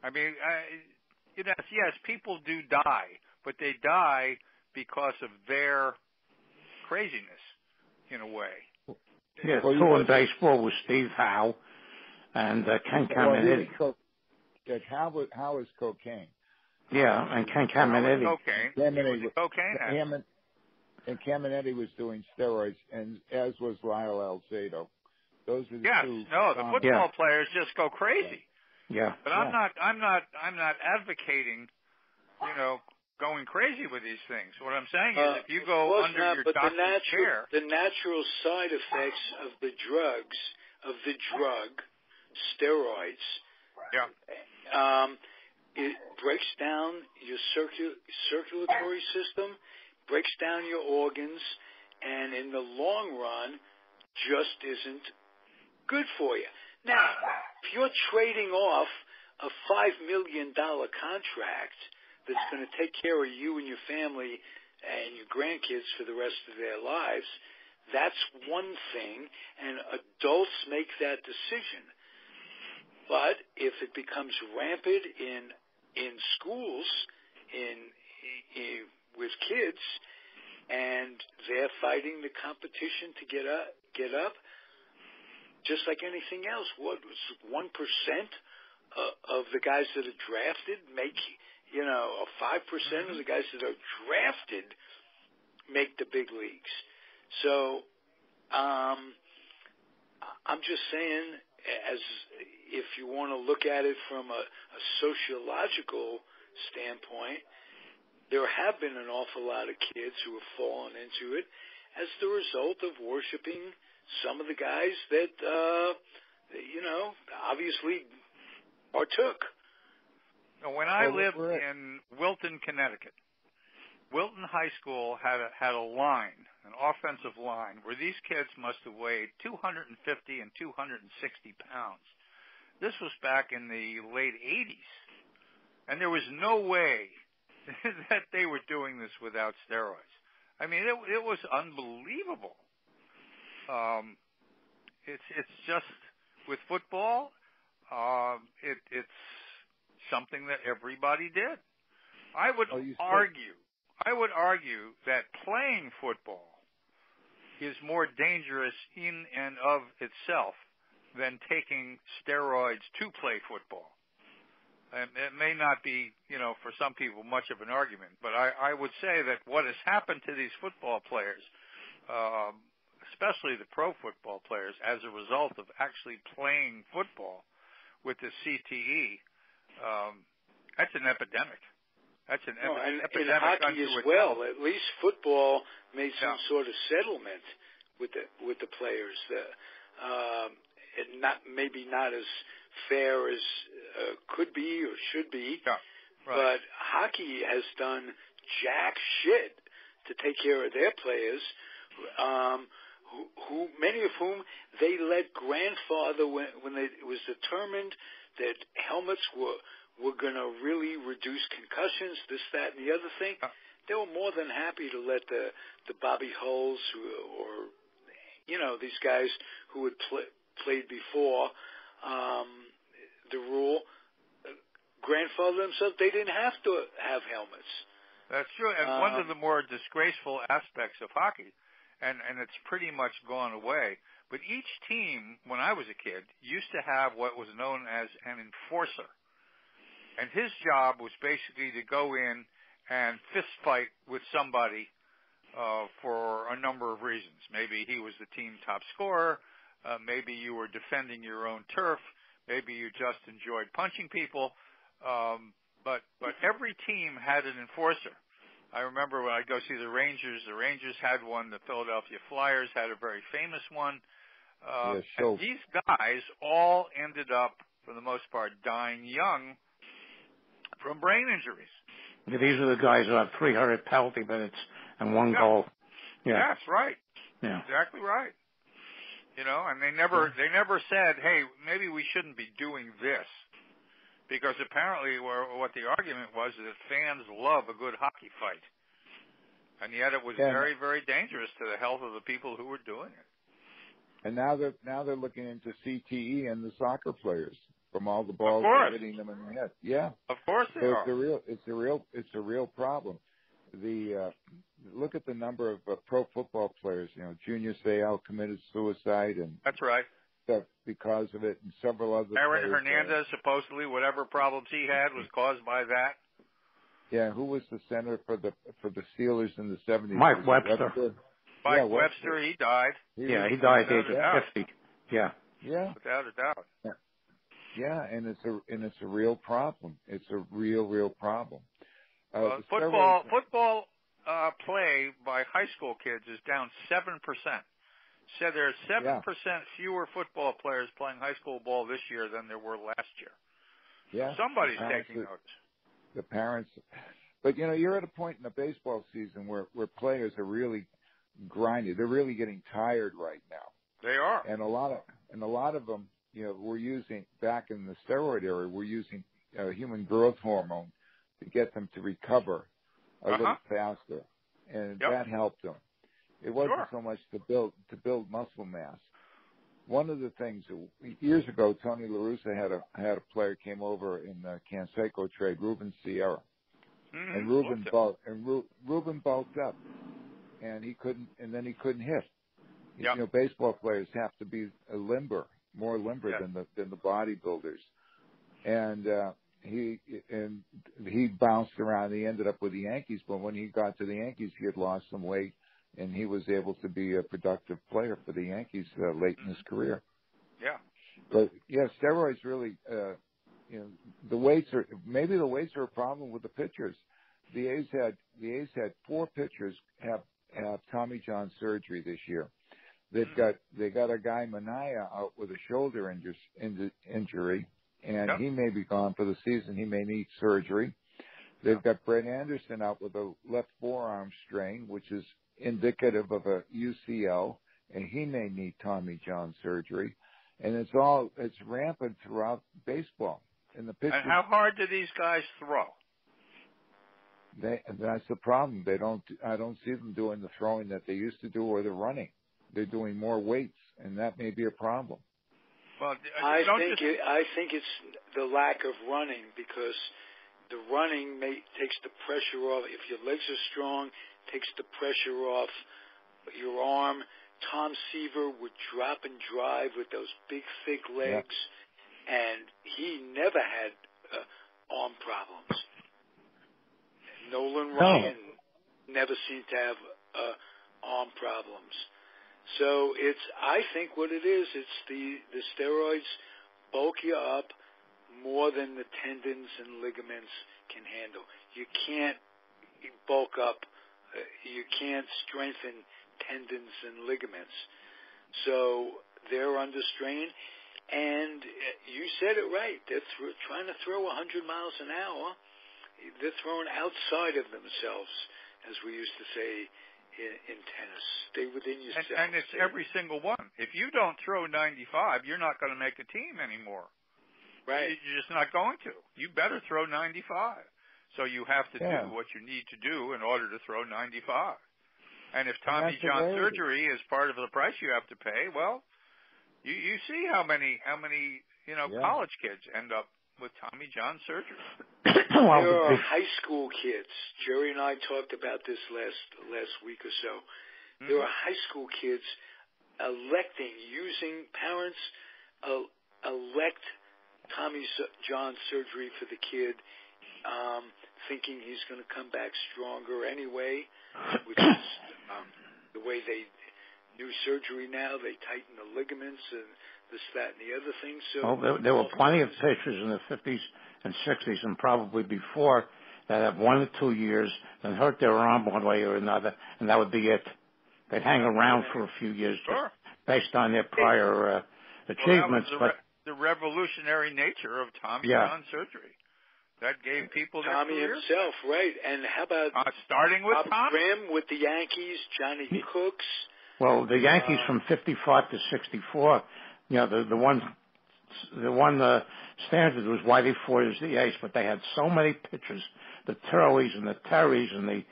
I: I mean, yes, people do die, but they die because of their craziness, in a way.
D: Yeah, touring baseball with Steve Howe and Ken Caminiti.
H: Howe is cocaine.
D: Yeah, and Ken Caminiti.
I: Cocaine.
H: And Caminiti was doing steroids, and as was Lyle Alzado. Those are the two.
I: No, the football players just go crazy.
D: Yeah.
I: But I'm not advocating, going crazy with these things. What I'm saying is, if you go under your doctor's care,
C: the natural side effects of the drug, steroids.
I: Yeah.
C: It breaks down your circulatory system, breaks down your organs, and in the long run, just isn't good for you. Now, if you're trading off a $5 million contract that's going to take care of you and your family and your grandkids for the rest of their lives, that's one thing, and adults make that decision. But if it becomes rampant in schools, with kids, and they're fighting the competition to get up, just like anything else, what was 1% of the guys that are drafted make, or 5% of the guys that are drafted make the big leagues. So, I'm just saying, as if you want to look at it from a sociological standpoint, there have been an awful lot of kids who have fallen into it as the result of worshiping some of the guys that, obviously partook.
I: When I lived in Wilton, Connecticut, Wilton High School had a line, an offensive line, where these kids must have weighed 250 and 260 pounds. This was back in the late 80s, and there was no way that they were doing this without steroids. I mean, it was unbelievable. It's just with football, it's something that everybody did. I would argue that playing football is more dangerous in and of itself than taking steroids to play football. And it may not be, for some people much of an argument, but I would say that what has happened to these football players, especially the pro football players, as a result of actually playing football with the CTE, that's an epidemic. That's an epidemic
C: in hockey as well. At least football made some sort of settlement with the players. Maybe not as fair as could be or should be, but hockey has done jack shit to take care of their players, who many of whom they let grandfather when it was determined that helmets were going to really reduce concussions, this, that, and the other thing. They were more than happy to let the Bobby Hulls or these guys who had played before the rule grandfather themselves. They didn't have to have helmets.
I: That's true. And one of the more disgraceful aspects of hockey, and it's pretty much gone away, but each team, when I was a kid, used to have what was known as an enforcer. And his job was basically to go in and fist fight with somebody for a number of reasons. Maybe he was the team top scorer. Maybe you were defending your own turf. Maybe you just enjoyed punching people. But every team had an enforcer. I remember when I'd go see the Rangers had one. The Philadelphia Flyers had a very famous one. And these guys all ended up, for the most part, dying young from brain injuries.
D: Yeah, these are the guys who have 300 penalty minutes and one goal. Yeah,
I: that's right.
D: Yeah,
I: exactly right. And they never said, hey, maybe we shouldn't be doing this. Because apparently what the argument was is that fans love a good hockey fight. And yet it was very, very dangerous to the health of the people who were doing it.
H: And now they're looking into CTE and the soccer players from all the balls hitting them in the head. Yeah.
I: Of course they are.
H: It's a real problem. Look at the number of pro football players. Junior Seau committed suicide, and
I: that's right.
H: Because of it, and several other.
I: Aaron Hernandez, supposedly, whatever problems he had was caused by that.
H: Yeah, who was the center for the Steelers in the 70s?
D: Mike Webster.
I: Mike Webster, he died.
D: He died at the age of 50. Yeah.
H: Yeah.
I: Without a doubt.
H: Yeah, and it's a real problem. It's a real problem.
I: Football play by high school kids is down 7%. Said there are 7% fewer football players playing high school ball this year than there were last year.
H: Yeah,
I: so somebody's taking notice.
H: The parents, but you're at a point in the baseball season where players are really grinding. They're really getting tired right now.
I: They are,
H: and a lot of them, we're using back in the steroid era. We're using human growth hormone to get them to recover a little faster, and that helped them. It wasn't so much to build muscle mass. One of the things years ago, Tony La Russa had a player came over in the Canseco trade, Ruben Sierra, and Ruben bulked up, and he couldn't hit. Baseball players have to be more limber than the bodybuilders, and he bounced around. He ended up with the Yankees, but when he got to the Yankees, he had lost some weight. And he was able to be a productive player for the Yankees late in his career.
I: Yeah.
H: But steroids really, the weights are a problem with the pitchers. The A's had 4 pitchers have Tommy John surgery this year. They got a guy Manaea out with a shoulder injury, and he may be gone for the season. He may need surgery. They've got Brett Anderson out with a left forearm strain, which is indicative of a UCL, and he may need Tommy John surgery. And it's rampant throughout baseball. And the pitchers,
I: and how hard do these guys throw?
H: That's the problem. I don't see them doing the throwing that they used to do or the running. They're doing more weights, and that may be a problem.
C: Well, I think it's the lack of running, because the running takes the pressure off. If your legs are strong, takes the pressure off your arm. Tom Seaver would drop and drive with those big, thick legs, and he never had arm problems. Nolan Ryan never seemed to have arm problems. So I think what it is, it's the steroids bulk you up more than the tendons and ligaments can handle. You can't bulk up you can't strengthen tendons and ligaments. So they're under strain. And you said it right. They're trying to throw 100 miles an hour. They're throwing outside of themselves, as we used to say in tennis. Stay within yourself.
I: And it's every single one. If you don't throw 95, you're not going to make a team anymore.
C: Right.
I: You're just not going to. You better throw 95. So you have to do what you need to do in order to throw 95. And if Tommy John surgery is part of the price you have to pay, well, you see how many college kids end up with Tommy John surgery.
C: There are high school kids. Jerry and I talked about this last week or so. Mm-hmm. There are high school kids parents elect Tommy John surgery for the kid, thinking he's going to come back stronger anyway, which is the way they do surgery now. They tighten the ligaments and this, that, and the other thing. So
D: there were plenty of pitchers in the 50s and 60s and probably before that have 1 or 2 years and hurt their arm one way or another, and that would be it. They'd hang around for a few years based on their prior achievements.
I: But the revolutionary nature of Tommy John surgery. That gave people their
C: Tommy
I: careers.
C: himself, right? And how about
I: starting with
C: Bob Grimm with the Yankees, Johnny Cooks?
D: Well, the Yankees from 55 to 64, the one standard was Whitey Ford as the ace, but they had so many pitchers, the Turleys and the Terrys and the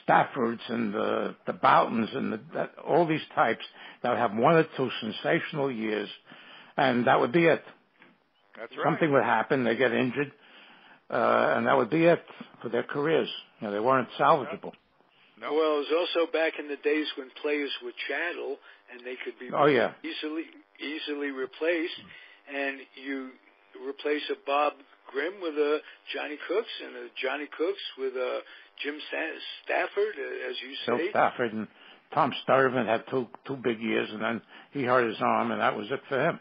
D: Staffords and the Boughtons and all these types that would have 1 or 2 sensational years, and that would be it.
I: That's right.
D: Something would happen, they get injured, and that would be it for their careers. They weren't salvageable.
C: No. Well, it was also back in the days when players were chattel and they could be easily replaced, and you replace a Bob Grimm with a Johnny Cooks and a Johnny Cooks with a Jim Stafford, as you say.
D: Bill Stafford and Tom Stuyvesant had two big years, and then he hurt his arm, and that was it for him.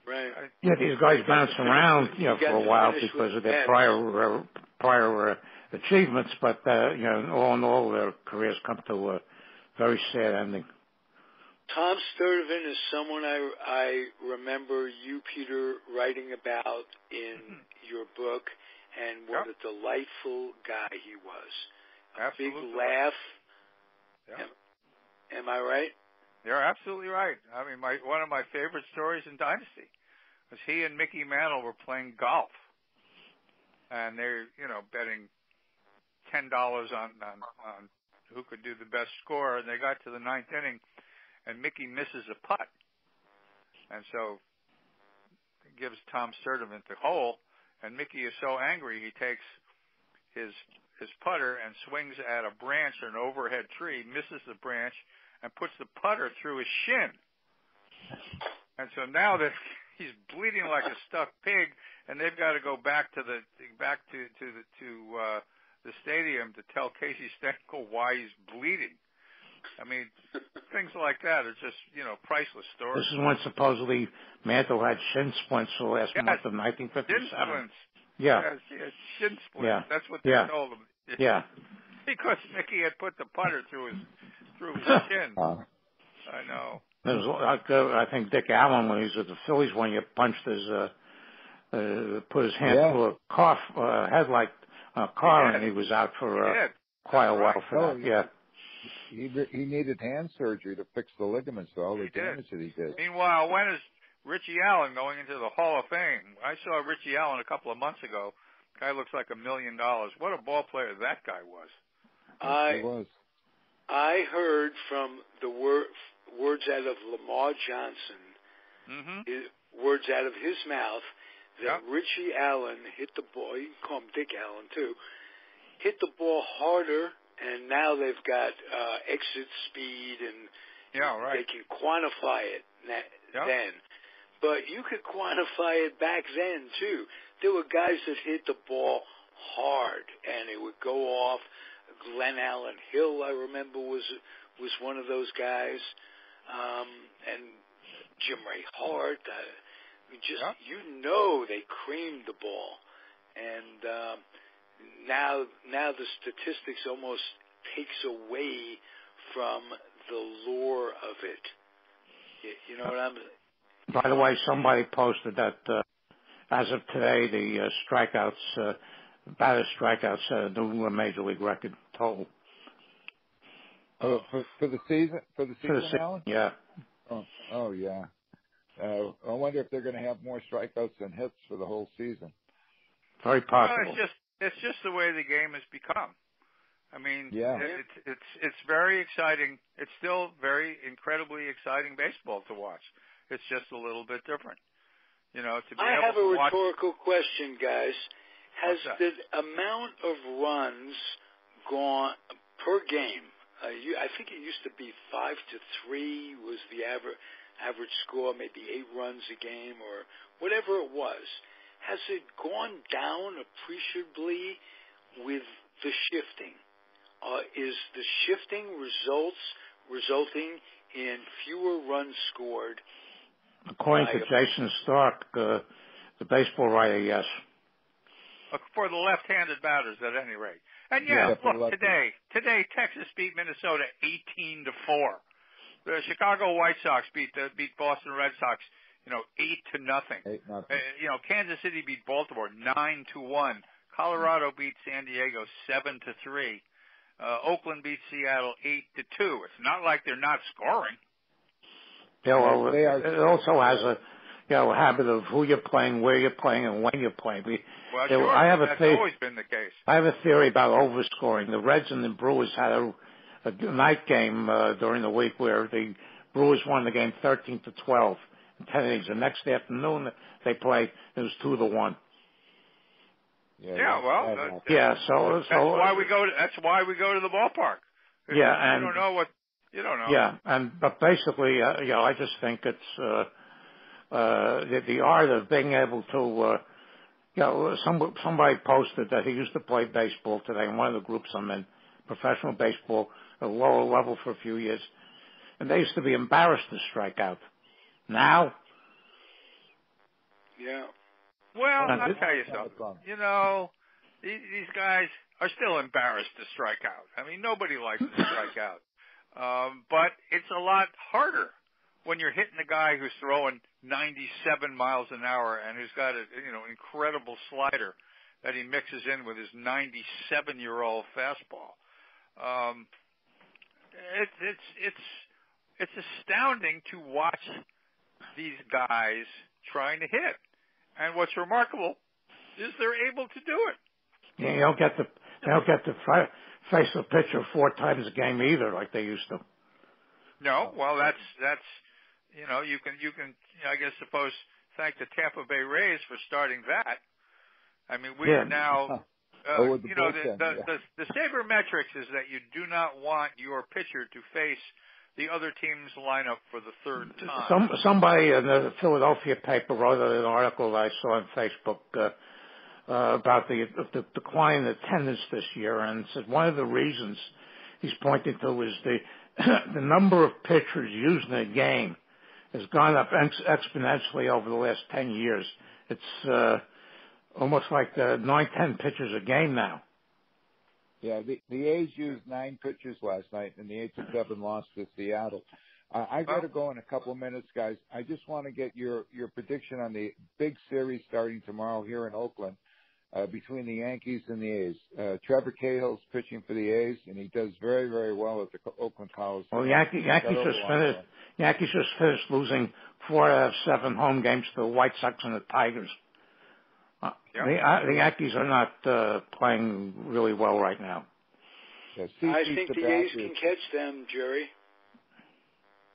C: Right.
D: Yeah, these guys bounce around, for a while because of their prior achievements, but all in all, their careers come to a very sad ending.
C: Tom Stuyvesant is someone I remember you, Peter, writing about in your book, and what a delightful guy he was.
I: Absolutely.
C: Big laugh.
I: Yeah.
C: Am I right?
I: You're absolutely right. I mean, one of my favorite stories in Dynasty was he and Mickey Mantle were playing golf, and they're betting $10 on who could do the best score, and they got to the 9th inning, and Mickey misses a putt, and so he gives Tom Sturdivant the hole, and Mickey is so angry he takes his putter and swings at a branch or an overhead tree, misses the branch, and puts the putter through his shin. And so now that he's bleeding like a stuffed pig, and they've got to go back to the stadium to tell Casey Stengel why he's bleeding. I mean, things like that are just priceless stories.
D: This is when supposedly Mantle had shin splints for the last month of 1957.
I: Shin splints.
D: Yeah,
I: shin splints.
D: Yeah.
I: That's what they told him.
D: Yeah.
I: Because Mickey had put the putter through his chin. I know.
D: I think Dick Allen, when he was at the Phillies, when you punched his, put his hand through a headlight on a car, and he was out for quite a while for that. Yeah.
H: He needed hand surgery to fix the ligaments, all the damage that he did.
I: Meanwhile, when is Richie Allen going into the Hall of Fame? I saw Richie Allen a couple of months ago. Guy looks like $1 million. What a ball player that guy was.
H: He was.
C: I heard from the words out of Lamar Johnson, words out of his mouth, that Richie Allen hit the ball, you can call him Dick Allen too, hit the ball harder, and now they've got exit speed, and they can quantify it then. But you could quantify it back then too. There were guys that hit the ball hard, and it would go off. Glenn Allen Hill, I remember, was one of those guys, and Jim Ray Hart. They creamed the ball, and now the statistics almost takes away from the lure of it. You know what I'm...
D: By the way, somebody posted that as of today, the strikeouts, batter strikeouts, set a new major league record total.
H: Oh, for the season? For the season, Alan?
D: Yeah.
H: Oh, yeah. I wonder if they're going to have more strikeouts than hits for the whole season.
D: Very possible.
I: Well, it's just the way the game has become. I mean,
H: yeah.
I: It's very exciting. It's still very incredibly exciting baseball to watch. It's just a little bit different. You know, to be
C: I
I: able
C: have a
I: to watch...
C: rhetorical question, guys. Has the amount of runs gone per game? I think it used to be 5-3 was the average score, maybe 8 runs a game or whatever it was. Has it gone down appreciably with the shifting? Is the shifting resulting in fewer runs scored?
D: According to Jason Stark, the baseball writer, yes.
I: For the left-handed batters, at any rate. And look, today Texas beat Minnesota 18-4. The Chicago White Sox beat Boston Red Sox, 8-0.
H: 8-0.
I: Kansas City beat Baltimore 9-1. Colorado beat San Diego 7-3. Oakland beat Seattle 8-2. It's not like they're not scoring.
D: Yeah, well, it also has a habit of who you're playing, where you're playing, and when you're playing.
I: That's always been the case.
D: I have a theory about overscoring. The Reds and the Brewers had a night game during the week where the Brewers won the game 13-12 in 10 innings. The next afternoon they played, it was 2-1.
I: So that's why we go. That's why we go to the ballpark.
D: And
I: you don't know what you don't know.
D: Yeah, but basically, I just think it's the art of being able to. Somebody posted that he used to play baseball today in one of the groups I'm in, professional baseball at a lower level for a few years, and they used to be embarrassed to strike out. Now,
I: well, I'll tell you something. These guys are still embarrassed to strike out. I mean, nobody likes to strike out. But it's a lot harder when you're hitting a guy who's throwing 97 miles an hour and who's got an incredible slider that he mixes in with his 97-year-old fastball. It's astounding to watch these guys trying to hit. And what's remarkable is they're able to do it.
D: Yeah, you don't get to face a pitcher 4 times a game either, like they used to.
I: No, well, that's you can I guess suppose thank the Tampa Bay Rays for starting that. I mean, we are now. The sabermetrics is that you do not want your pitcher to face the other team's lineup for the third time.
D: Somebody in the Philadelphia paper wrote an article that I saw on Facebook about the decline in attendance this year, and said one of the reasons he's pointing to is the number of pitchers used in a game has gone up exponentially over the last 10 years. It's almost like 9-10 pitchers a game now.
H: Yeah, the A's used 9 pitchers last night, and the 8-7 loss to Seattle. I got to go in a couple of minutes, guys. I just want to get your prediction on the big series starting tomorrow here in Oakland between the Yankees and the A's. Trevor Cahill's pitching for the A's, and he does very, very well at the Oakland Coliseum.
D: Well, Yankees just finished losing 4 out of 7 home games to the White Sox and the Tigers. The Yankees are not playing really well right now.
C: I think the A's can catch them, Jerry.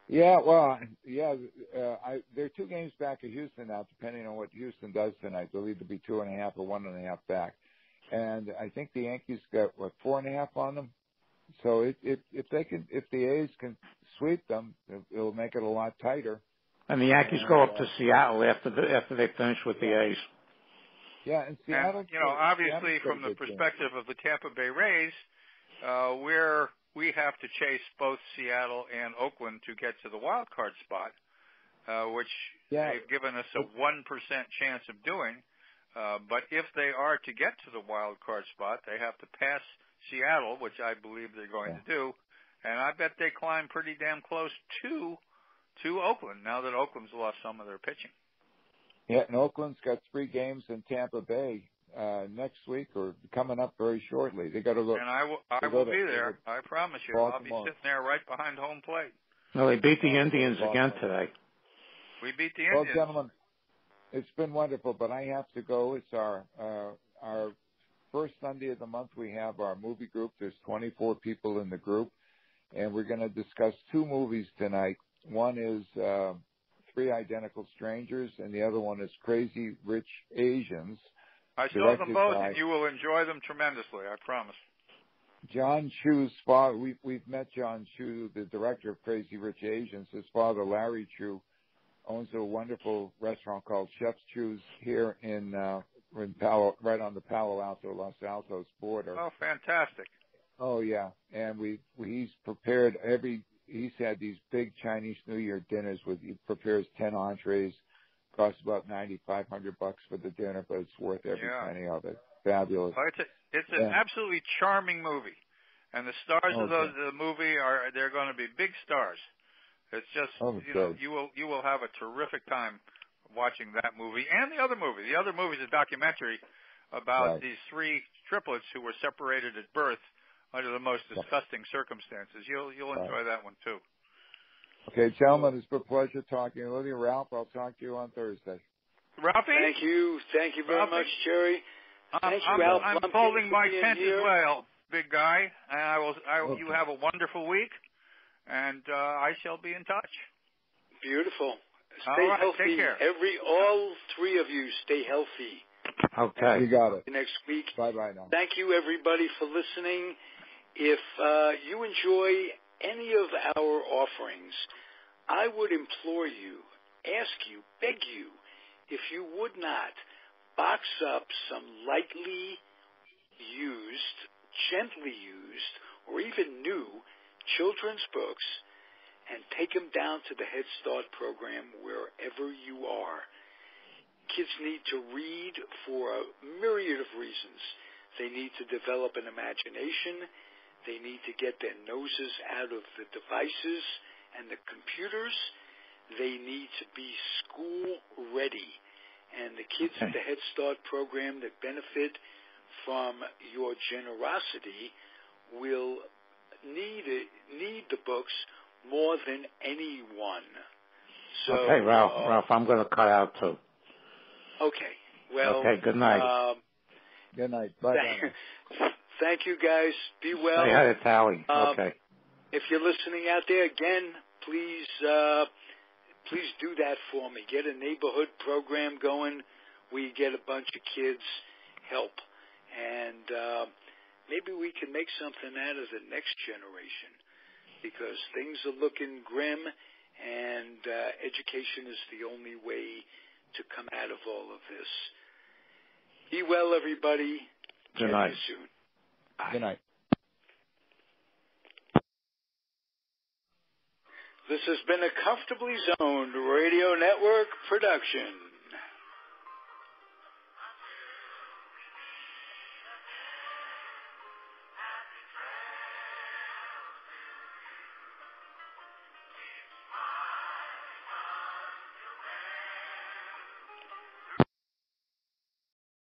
H: Yeah, well, they're 2 games back of Houston now, depending on what Houston does tonight. They'll either be 2.5 or 1.5 back. And I think the Yankees got 4.5 on them. So if the A's can sweep them, it'll make it a lot tighter.
D: And the Yankees go up to Seattle after they finish with the A's.
H: Yeah, and Seattle.
I: And, obviously, from the perspective of the Tampa Bay Rays, we have to chase both Seattle and Oakland to get to the wild card spot, which they've given us a 1% chance of doing. But if they are to get to the wild card spot, they have to pass Seattle, which I believe they're going to do, and I bet they climb pretty damn close to Oakland now that Oakland's lost some of their pitching.
H: Yeah, and Oakland's got 3 games in Tampa Bay next week or coming up very shortly. They got to look.
I: And I will be there. I promise you.
H: Baltimore.
I: I'll be sitting there right behind home plate.
D: No, they beat the Indians again today.
I: We beat the Indians.
H: Well, gentlemen, it's been wonderful, but I have to go. It's our first Sunday of the month. We have our movie group. There's 24 people in the group, and we're going to discuss 2 movies tonight. One is 3 Identical Strangers, and the other one is Crazy Rich Asians.
I: I saw them both, and you will enjoy them tremendously, I promise.
H: John Chu's father, we've met John Chu, the director of Crazy Rich Asians. His father, Larry Chu, owns a wonderful restaurant called Chef's Chu's here in right on the Palo Alto, Los Altos border.
I: Oh, fantastic.
H: Oh, yeah. And he's prepared he's had these big Chinese New Year dinners he prepares 10 entrees, costs about $9,500 for the dinner, but it's worth every penny of it. Fabulous.
I: Well, it's an absolutely charming movie, and the stars of the movie they're going to be big stars. It's just you will have a terrific time watching that movie and the other movie. The other movie is a documentary about these 3 triplets who were separated at birth under the most disgusting circumstances. You'll enjoy that one too.
H: Okay, gentlemen, it's been a pleasure talking with you. Ralph, I'll talk to you on Thursday.
I: Ralphie?
C: Thank you very much, Jerry. Thank you, Ralph.
I: I'm folding my tent as well, big guy. And you have a wonderful week, and I shall be in touch.
C: Beautiful. Stay healthy.
I: Take care.
C: All 3 of you, stay healthy.
D: Okay.
H: You got it.
C: Next week.
H: Bye-bye now.
C: Thank you, everybody, for listening. If you enjoy any of our offerings, I would implore you, ask you, beg you, if you would not box up some lightly used, gently used, or even new children's books and take them down to the Head Start program wherever you are. Kids need to read for a myriad of reasons. They need to develop an imagination. They need to get their noses out of the devices and the computers. They need to be school ready. And the kids at the Head Start program that benefit from your generosity will need the books more than anyone. So,
D: okay, Ralph, I'm going to cut out too.
C: Okay. Well.
D: Okay. Good night.
H: Good night. Bye.
C: Thank you, guys. Be well.
D: I had a tally. Okay.
C: If you're listening out there, again, please do that for me. Get a neighborhood program going. We get a bunch of kids help. And maybe we can make something out of the next generation, because things are looking grim, and education is the only way to come out of all of this. Be well, everybody.
D: Good night.
C: See you soon. Bye.
H: Good night.
C: This has been a Comfortably Zoned Radio Network production.